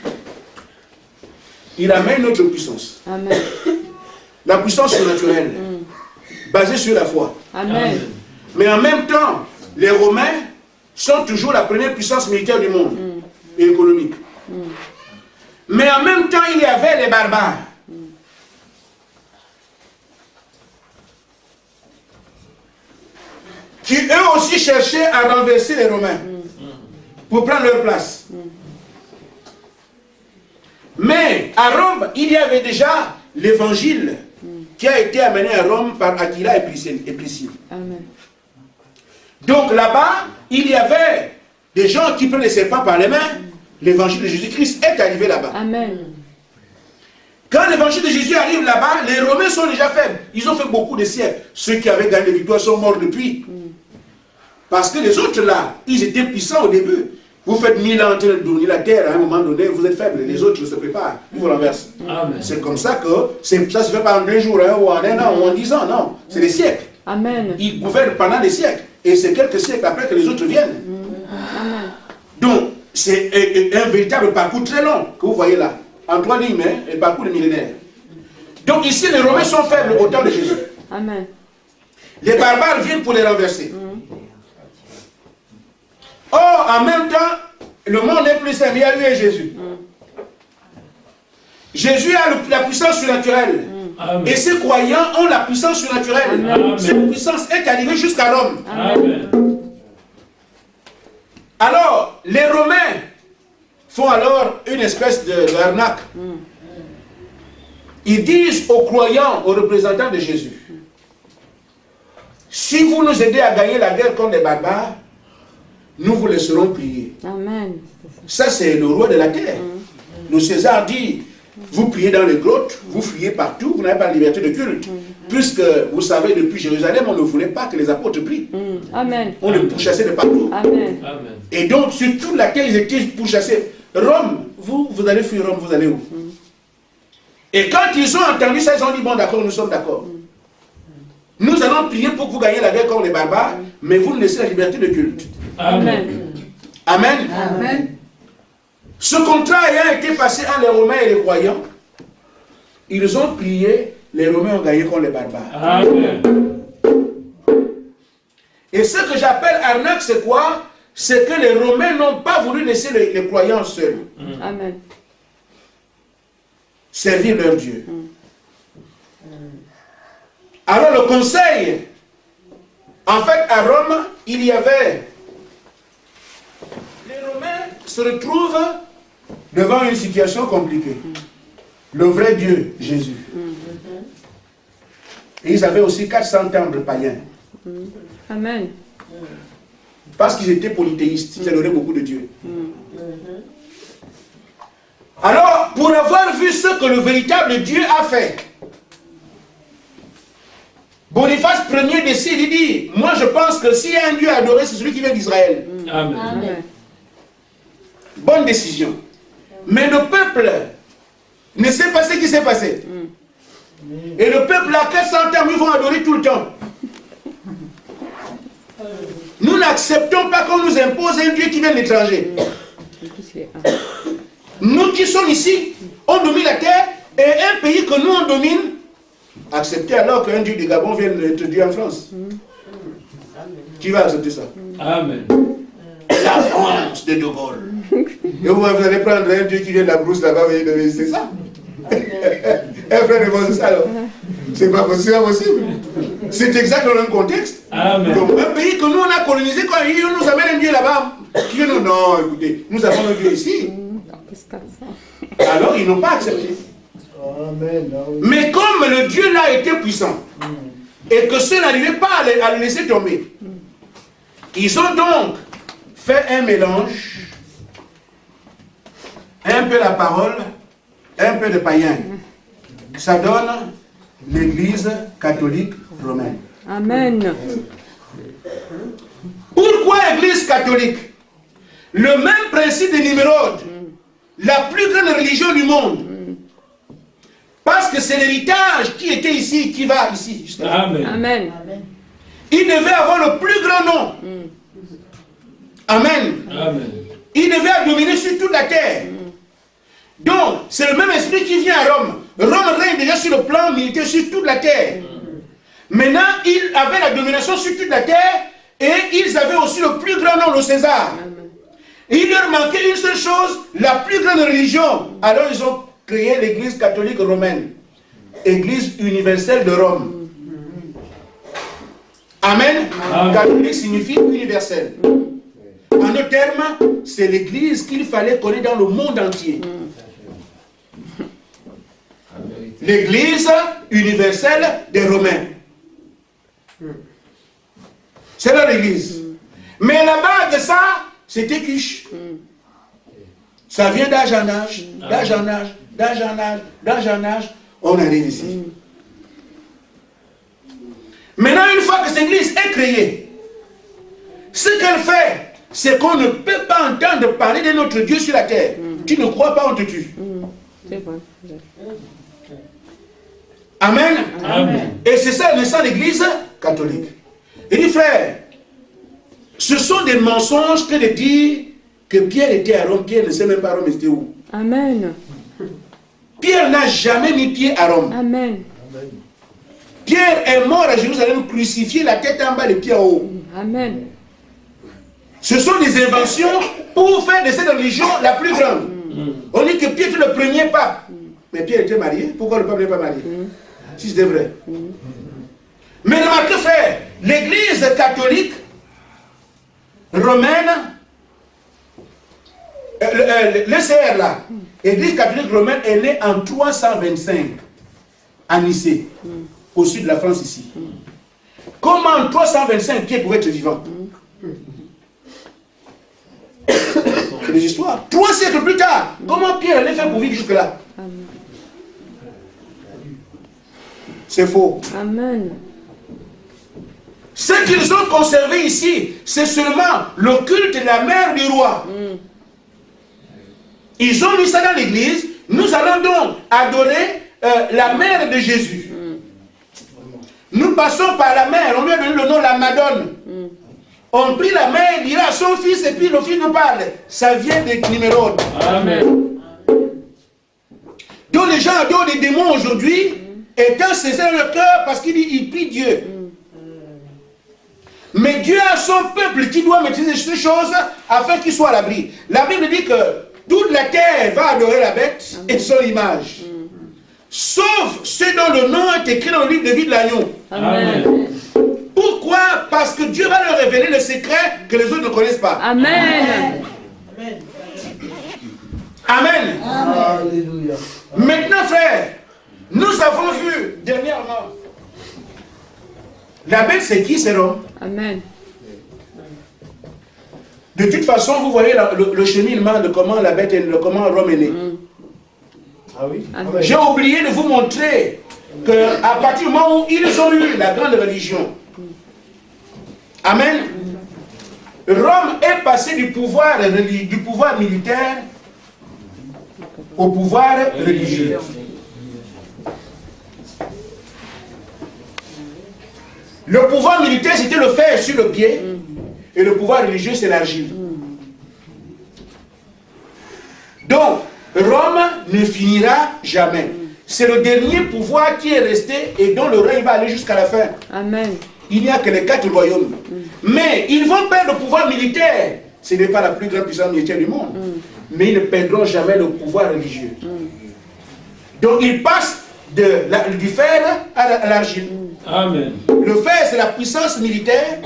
il amène notre puissance. Amen. La puissance surnaturelle, basée sur la foi. Amen. Mais en même temps, les Romains sont toujours la première puissance militaire du monde et économique. Mais en même temps, il y avait les barbares. Qui eux aussi cherchaient à renverser les Romains pour prendre leur place. Mais à Rome, il y avait déjà l'évangile qui a été amené à Rome par Aquila et Priscille. Amen. Donc là-bas, il y avait des gens qui prenaient les serpents par les mains. L'évangile de Jésus-Christ est arrivé là-bas. Amen. Quand l'évangile de Jésus arrive là-bas, les Romains sont déjà faibles. Ils ont fait beaucoup de siècles. Ceux qui avaient gagné des victoires sont morts depuis. Parce que les autres là, ils étaient puissants au début. Vous faites 1000 ans en train de dominer la terre, à un moment donné, vous êtes faibles. Les autres se préparent, ils vous renversent. Amen. C'est comme ça que ça ne se fait pas en 2 jours, hein, ou en 1 an, ou en 10 ans, non. C'est des siècles. Amen. Ils gouvernent pendant des siècles. Et c'est quelques siècles après que les autres viennent. Amen. Donc, c'est un véritable parcours très long que vous voyez là. En 3 lignes, hein, un parcours de millénaires. Donc ici, les Romains sont faibles au temps de Jésus. Amen. Les barbares viennent pour les renverser. Or, en même temps, le monde n'est plus simple. Il y a eu un Jésus. Jésus a la puissance surnaturelle. Amen. Et ces croyants ont la puissance surnaturelle. Amen. Cette puissance est arrivée jusqu'à Rome. Amen. Alors, les Romains font alors une espèce d'arnaque. Ils disent aux croyants, aux représentants de Jésus, si vous nous aidez à gagner la guerre contre les barbares, nous vous laisserons prier. Amen. Ça, c'est le roi de la terre. Le César dit, vous priez dans les grottes, vous fuyez partout, vous n'avez pas de liberté de culte. Puisque, vous savez, depuis Jérusalem, on ne voulait pas que les apôtres prient. Amen. On les pourchassait de partout. Amen. Amen. Et donc, sur toute la terre, ils étaient pourchassés. Rome, vous allez fuir Rome, vous allez où? Et quand ils ont entendu ça, ils ont dit, bon d'accord, nous sommes d'accord. Nous allons prier pour que vous gagniez la guerre comme les barbares, mais vous nous laissez la liberté de culte. Amen. Amen. Amen. Ce contrat ayant été passé entre les Romains et les croyants, ils ont prié, les Romains ont gagné contre les barbares. Amen. Et ce que j'appelle arnaque, c'est quoi? C'est que les Romains n'ont pas voulu laisser les croyants seuls. Amen. Servir leur Dieu. Alors le conseil, en fait à Rome, il y avait, les Romains se retrouvent devant une situation compliquée. Le vrai Dieu, Jésus. Et ils avaient aussi 400 temples païens. Amen. Parce qu'ils étaient polythéistes, ils adoraient beaucoup de dieux. Alors, pour avoir vu ce que le véritable Dieu a fait, Boniface Ier décide, il dit, moi je pense que s'il y a un Dieu à adorer, c'est celui qui vient d'Israël. Amen. Amen. Bonne décision. Mais le peuple ne sait pas ce qui s'est passé. Et le peuple à 400 ans, ils vont adorer tout le temps. Nous n'acceptons pas qu'on nous impose un Dieu qui vient de l'étranger. Nous qui sommes ici, on domine la terre, et un pays que nous on domine, accepter alors qu'un Dieu du Gabon vienne être Dieu en France. Qui va accepter ça? Amen. La France de De Gaulle. Et vous allez prendre un Dieu qui vient de la brousse là-bas, c'est ça? Un frère de bon, c'est ça alors? C'est pas possible. C'est exactement le même contexte. Amen. Donc, un pays que nous on a colonisé, quand il nous amène un Dieu là-bas, qui vient nous, non, écoutez, nous avons un Dieu ici. Alors ils n'ont pas accepté. Amen. Mais comme le Dieu là était puissant, et que ceux n'arrivaient pas à le laisser tomber, ils ont donc fait un mélange, un peu la parole, un peu de païen. Ça donne l'Église catholique romaine. Amen. Pourquoi Église catholique? Le même principe de Nimrod, la plus grande religion du monde. Parce que c'est l'héritage qui était ici, qui va ici. Amen. Amen. Il devait avoir le plus grand nom. Amen. Amen. Il devait dominer sur toute la terre. Donc, c'est le même esprit qui vient à Rome. Rome règne déjà sur le plan militaire sur toute la terre. Maintenant, ils avaient la domination sur toute la terre et ils avaient aussi le plus grand nom, le César. Et il leur manquait une seule chose, la plus grande religion. Alors, ils ont créé l'Église catholique romaine. Église universelle de Rome. Amen. Amen. Catholique signifie universel. En d'autres termes, c'est l'Église qu'il fallait connaître dans le monde entier. L'Église universelle des Romains. C'est leur Église. Mais la base de ça, c'était Cush. Ça vient d'âge en âge, d'âge en âge, d'âge en âge, d'âge en âge. On arrive ici. Maintenant, une fois que cette Église est créée, ce qu'elle fait, c'est qu'on ne peut pas entendre parler de notre Dieu sur la terre. Tu ne crois pas, on te tue. C'est vrai. Amen. Amen. Et c'est ça le naissance de l'Église catholique. Il dit, frère, ce sont des mensonges que de dire que Pierre était à Rome. Pierre ne sait même pas à Rome, c'était où. Amen. Pierre n'a jamais mis pied à Rome. Amen. Pierre est mort à Jérusalem, crucifié, la tête en bas, les pieds en haut. Amen. Ce sont des inventions pour faire de cette religion la plus grande. On dit que Pierre était le premier pape. Mais Pierre était marié. Pourquoi le pape n'est pas marié? Si c'était vrai. Mais remarquez, frère, l'Église catholique romaine, l'ECR là, l'Église catholique romaine est née en 325 à Nicée, au sud de la France ici. Comment en 325 Pierre pouvait être vivant? C'est des histoires. 3 siècles plus tard, comment Pierre allait faire pour vivre jusque-là? C'est faux. Amen. Ce qu'ils ont conservé ici, c'est seulement le culte de la mère du roi. Ils ont mis ça dans l'église. Nous allons donc adorer la mère de Jésus. Nous passons par la mère. On lui a donné le nom la Madone. On prie la mère, il dira à son fils et puis le fils nous parle. Ça vient des Nimérode. Amen. Donc les gens adorent des démons aujourd'hui, étant sincères dans le cœur parce qu'ils prient Dieu. Mais Dieu a son peuple qui doit maîtriser ces choses afin qu'il soit à l'abri. La Bible dit que toute la terre va adorer la bête et son image. Sauf ceux dont le nom est écrit dans le livre de vie de l'agneau. Amen. Pourquoi? Parce que Dieu va leur révéler le secret que les autres ne connaissent pas. Amen. Amen. Alléluia. Maintenant, frère, nous avons vu dernièrement. La bête, c'est qui? C'est l'homme. Amen. De toute façon, vous voyez le cheminement de comment la bête est, comment Rome est né. Ah oui? Amen. J'ai oublié de vous montrer qu'à partir du moment où ils ont eu la grande religion, Amen, Rome est passé du pouvoir militaire au pouvoir religieux. Le pouvoir militaire, c'était le fer sur le pied, et le pouvoir religieux, c'est l'argile. Donc, Rome ne finira jamais. C'est le dernier pouvoir qui est resté et dont le règne va aller jusqu'à la fin. Amen. Il n'y a que les 4 royaumes. Mais ils vont perdre le pouvoir militaire. Ce n'est pas la plus grande puissance militaire du monde. Mais ils ne perdront jamais le pouvoir religieux. Donc ils passent du fer à l'argile. Amen. Le fer, c'est la puissance militaire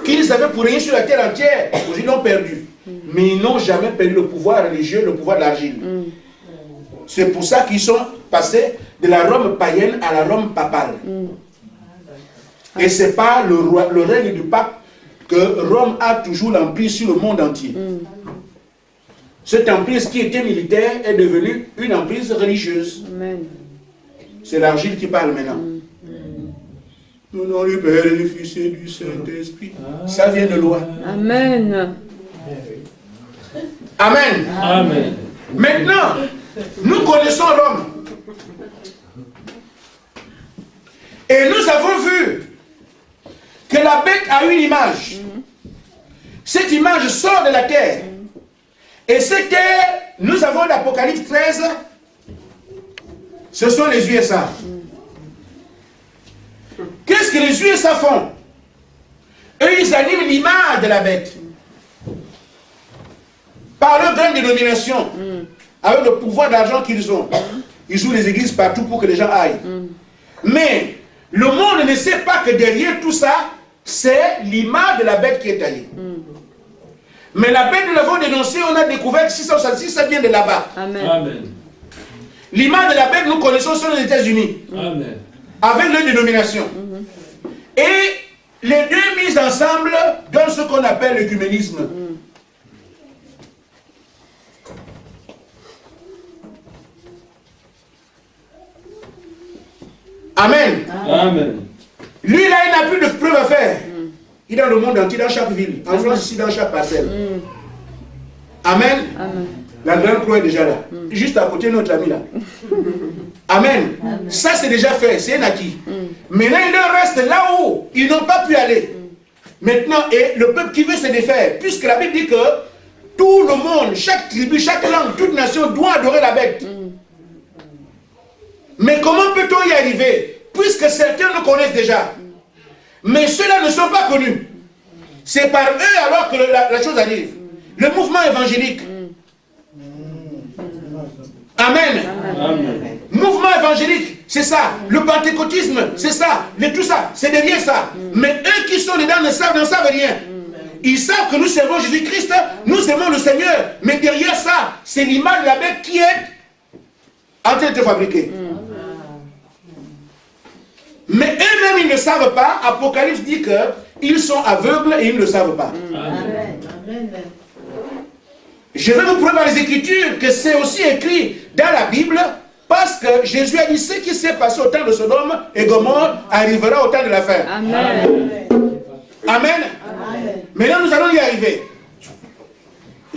qu'ils avaient pour régner sur la terre entière. Ils l'ont perdu. Mais ils n'ont jamais perdu le pouvoir religieux, le pouvoir de l'argile. C'est pour ça qu'ils sont passés de la Rome païenne à la Rome papale. Et ce n'est pas le règne du pape que Rome a toujours l'emprise sur le monde entier. Cette emprise qui était militaire est devenue une emprise religieuse. Amen. C'est l'argile qui parle maintenant. Au nom du Père et du Fils et du Saint-Esprit. Ça vient de loin. Amen. Amen. Amen. Maintenant, nous connaissons l'homme. Et nous avons vu que la bête a une image. Cette image sort de la terre. Et cette terre, nous avons l'Apocalypse 13, ce sont les USA. Qu'est-ce que les USA font? Eux, ils animent l'image de la bête. Par leur grande dénomination, avec le pouvoir d'argent qu'ils ont. Ils ouvrent les églises partout pour que les gens aillent. Mais le monde ne sait pas que derrière tout ça, c'est l'image de la bête qui est taillée. Mais la bête, nous l'avons dénoncée, on a découvert que 666, ça vient de là-bas. Amen. Amen. L'image de la bête, nous connaissons sur les États-Unis, Amen. avec leur dénomination. Et les deux mises ensemble donnent ce qu'on appelle l'écuménisme. Amen. Amen. Lui, là, il n'a plus de preuves à faire. Il est dans le monde entier, dans chaque ville. En France, ici, dans chaque parcelle. Amen. Amen. La grande croix est déjà là. Juste à côté de notre ami là. Amen. Ça, c'est déjà fait. C'est un acquis. Maintenant, il leur reste là où ils n'ont pas pu aller. Maintenant, et le peuple qui veut se défaire, puisque la Bible dit que tout le monde, chaque tribu, chaque langue, toute nation doit adorer la bête. Mais comment peut-on y arriver? Puisque certains nous connaissent déjà. Mais ceux-là ne sont pas connus. C'est par eux alors que la chose arrive. Le mouvement évangélique. Amen. Amen. Mouvement évangélique, c'est ça. Le pentecôtisme, c'est ça. Tout ça, c'est derrière ça. Mais eux qui sont dedans n'en savent rien. Ils savent que nous servons Jésus-Christ, nous aimons le Seigneur. Mais derrière ça, c'est l'image de la bête qui est en train de être fabriquée. Mais eux-mêmes, ils ne savent pas. Apocalypse dit qu'ils sont aveugles et ils ne le savent pas. Amen. Amen. Je vais vous prouver dans les Écritures que c'est aussi écrit dans la Bible, parce que Jésus a dit ce qui s'est passé au temps de Sodome et Gomorrhe arrivera au temps de la fin. Amen. Amen. Maintenant, nous allons y arriver.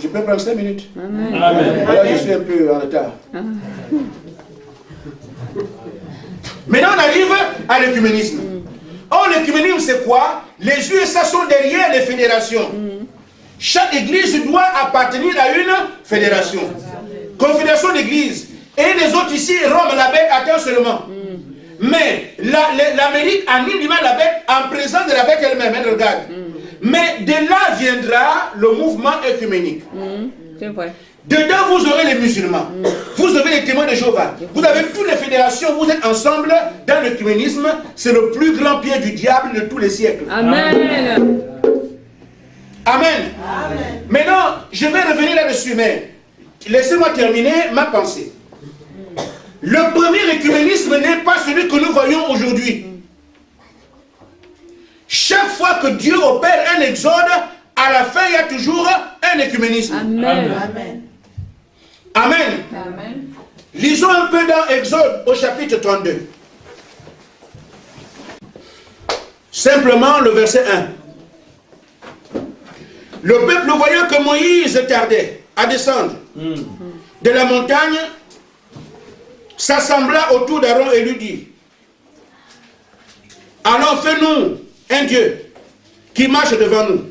Je peux prendre 5 minutes. Amen. Amen. Alors, je suis un peu en retard. Maintenant, on arrive à l'écuménisme. Or, l'écuménisme, c'est quoi? Les USA sont derrière les fédérations. Chaque église doit appartenir à une fédération. Confédération d'église. Et les autres ici, Rome, la bête attend seulement. Mais l'Amérique anime la bête en présence de la bête elle-même. Elle regarde. Mais de là viendra le mouvement écuménique. C'est vrai. Dedans, vous aurez les musulmans. Vous aurez les témoins de Jéhovah. Vous avez toutes les fédérations. Vous êtes ensemble dans l'écuménisme. C'est le plus grand pied du diable de tous les siècles. Amen. Amen. Maintenant, je vais revenir là-dessus, mais laissez-moi terminer ma pensée. Le premier écuménisme n'est pas celui que nous voyons aujourd'hui. Chaque fois que Dieu opère un exode, à la fin, il y a toujours un écuménisme. Amen. Amen. Lisons un peu dans Exode au chapitre 32. Simplement le verset 1. Le peuple, voyant que Moïse tardait à descendre de la montagne, s'assembla autour d'Aaron et lui dit: alors fais-nous un Dieu qui marche devant nous.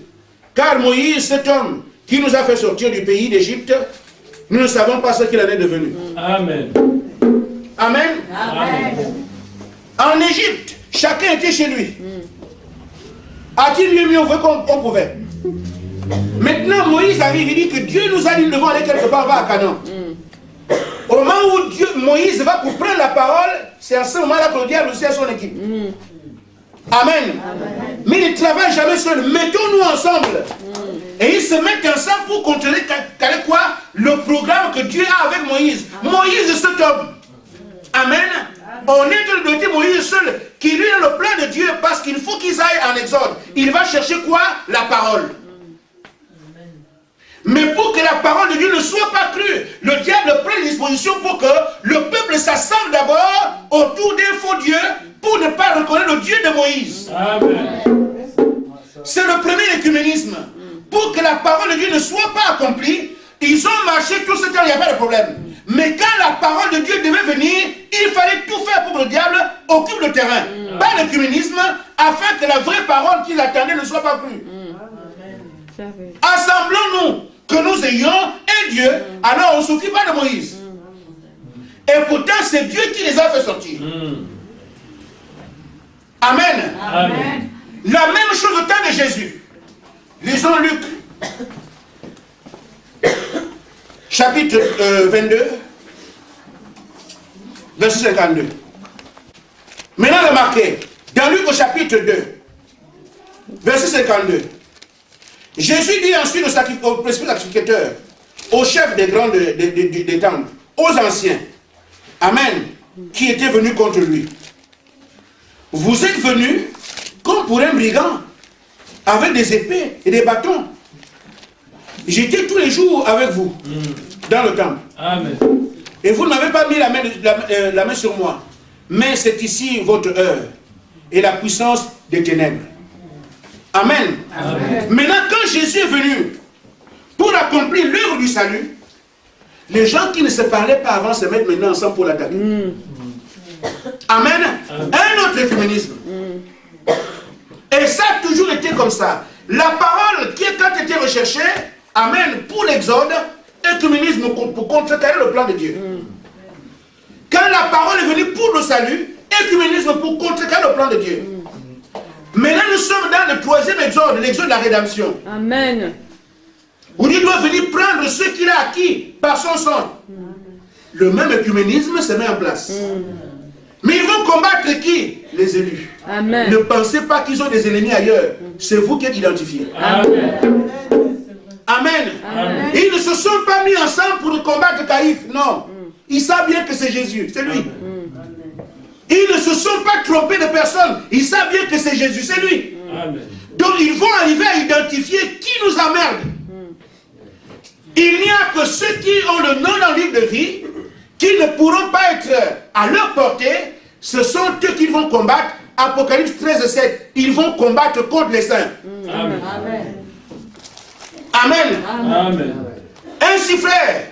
Car Moïse, cet homme qui nous a fait sortir du pays d'Égypte, nous ne savons pas ce qu'il en est devenu. Amen. Amen. En Égypte, chacun était chez lui. À qui mieux mieux qu'on pouvait. Maintenant, Moïse arrive et dit que Dieu nous a dit: nous devons aller quelque part, va à Canaan. Au moment où Moïse va pour prendre la parole, c'est à ce moment-là que le diable aussi a son équipe. Amen. Mais ils ne travaillent jamais seuls. Mettons-nous ensemble. Et ils se mettent ensemble pour contrôler quoi? Le programme que Dieu a avec Moïse. Moïse est cet homme. Amen. On est de doter Moïse seul, qui lui a le plan de Dieu, parce qu'il faut qu'ils aillent en exode. Il va chercher quoi? La parole. Mais pour que la parole de Dieu ne soit pas crue, le diable prend les dispositions pour que le peuple s'assemble d'abord autour d'un faux Dieu pour ne pas reconnaître le Dieu de Moïse. Amen. C'est le premier écuménisme. Pour que la parole de Dieu ne soit pas accomplie, ils ont marché tout ce temps, il n'y a pas de problème. Mais quand la parole de Dieu devait venir, il fallait tout faire pour que le diable occupe le terrain. Par l'écuménisme, afin que la vraie parole qu'ils attendaient ne soit pas crue. Assemblons-nous, que nous ayons un Dieu, alors on ne s'occupe pas de Moïse. Et pourtant, c'est Dieu qui les a fait sortir. Amen. Amen. La même chose au temps de Jésus. Lisons Luc, chapitre 22, verset 52. Maintenant, remarquez, dans Luc au chapitre 2, verset 52, Jésus dit ensuite au principal sacrificateur, au chef des grands des temples, aux anciens, Amen, qui étaient venus contre lui: vous êtes venus comme pour un brigand, avec des épées et des bâtons. J'étais tous les jours avec vous, dans le temple. Amen. Et vous n'avez pas mis la main sur moi. Mais c'est ici votre heure et la puissance des ténèbres. Amen. Amen. Maintenant, quand Jésus est venu pour accomplir l'œuvre du salut, les gens qui ne se parlaient pas avant se mettent maintenant ensemble pour l'attaquer. Amen. Un autre écuménisme. Et ça a toujours été comme ça. La parole qui a été recherchée, amen, pour l'exode, écuménisme pour contrecarrer le plan de Dieu. Quand la parole est venue pour le salut, écuménisme pour contrecarrer le plan de Dieu. Maintenant, nous sommes dans le troisième exode, l'exode de la rédemption. Amen. Où Dieu doit venir prendre ce qu'il a acquis par son sang. Le même écuménisme se met en place. Mais ils vont combattre qui? Les élus. Amen. Ne pensez pas qu'ils ont des ennemis ailleurs. C'est vous qui êtes identifiés. Amen. Amen. Amen. Ils ne se sont pas mis ensemble pour combattre Caïphe. Non. Ils savent bien que c'est Jésus. C'est lui. Ils ne se sont pas trompés de personne. Ils savent bien que c'est Jésus. C'est lui. Amen. Donc ils vont arriver à identifier qui nous emmerde. Il n'y a que ceux qui ont le nom dans le livre de vie, qui ne pourront pas être à leur portée. Ce sont eux qui vont combattre Apocalypse 13:7, ils vont combattre contre les saints. Amen. Amen. Amen. Ainsi, frère,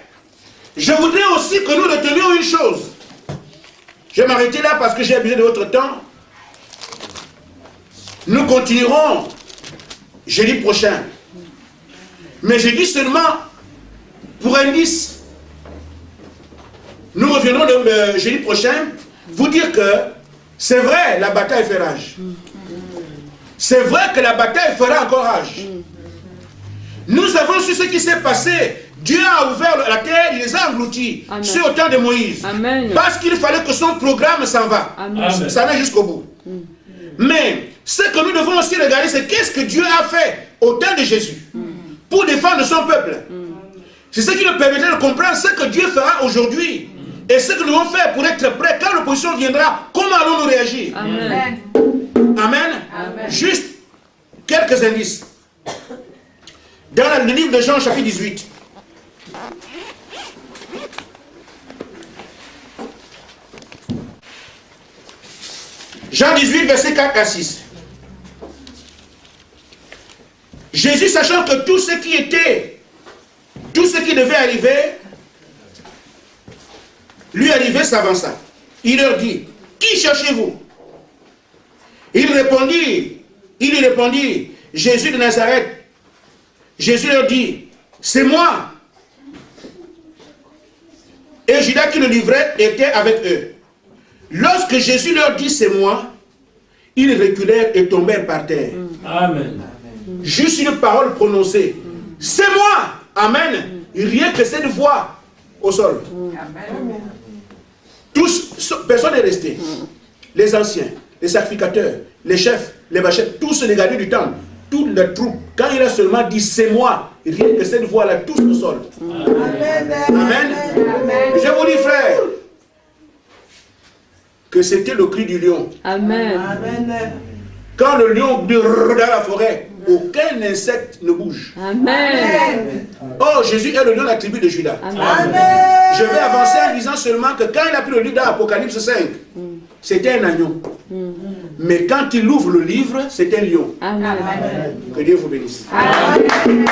je voudrais aussi que nous retenions une chose. Je vais m'arrêter là parce que j'ai abusé de votre temps. Nous continuerons jeudi prochain. Mais je dis seulement, pour indice, nous reviendrons le jeudi prochain, vous dire que c'est vrai, la bataille fait rage. C'est vrai que la bataille fera encore rage. Nous avons su ce qui s'est passé. Dieu a ouvert la terre, il les a engloutis. C'est au temps de Moïse. Amen. Parce qu'il fallait que son programme s'en va. Amen. Ça va jusqu'au bout. Mais ce que nous devons aussi regarder, c'est qu'est-ce que Dieu a fait au temps de Jésus pour défendre son peuple. C'est ce qui nous permettrait de comprendre ce que Dieu fera aujourd'hui. Et ce que nous devons faire pour être prêts quand l'opposition viendra, comment allons-nous réagir? Amen. Amen. Amen. Juste quelques indices. Dans le livre de Jean, chapitre 18. Jean 18, versets 4 à 6. Jésus, sachant que tout ce qui devait arriver, lui arrivait, s'avança. Il leur dit, qui cherchez-vous? Il lui répondit, Jésus de Nazareth. Jésus leur dit, c'est moi. Et Judas qui le livrait était avec eux. Lorsque Jésus leur dit, c'est moi, ils reculèrent et tombèrent par terre. Amen. Juste une parole prononcée. C'est moi. Amen. Rien que cette voix au sol. Amen. Tous, personne n'est resté. Les anciens, les sacrificateurs, les chefs, les bachets, tous les gardiens du temple, toute la troupe. Quand il a seulement dit c'est moi, rien que cette voix-là, tous au sol. Amen. Amen. Je vous dis, frère, que c'était le cri du lion. Amen. Amen. Quand le lion dans la forêt, aucun insecte ne bouge. Amen. Oh, Jésus est le lion de la tribu de Judas. Amen. Je vais avancer en disant seulement que quand il a pris le livre d'Apocalypse 5, c'était un agneau. Mais quand il ouvre le livre, c'est un lion. Amen. Que Dieu vous bénisse. Amen.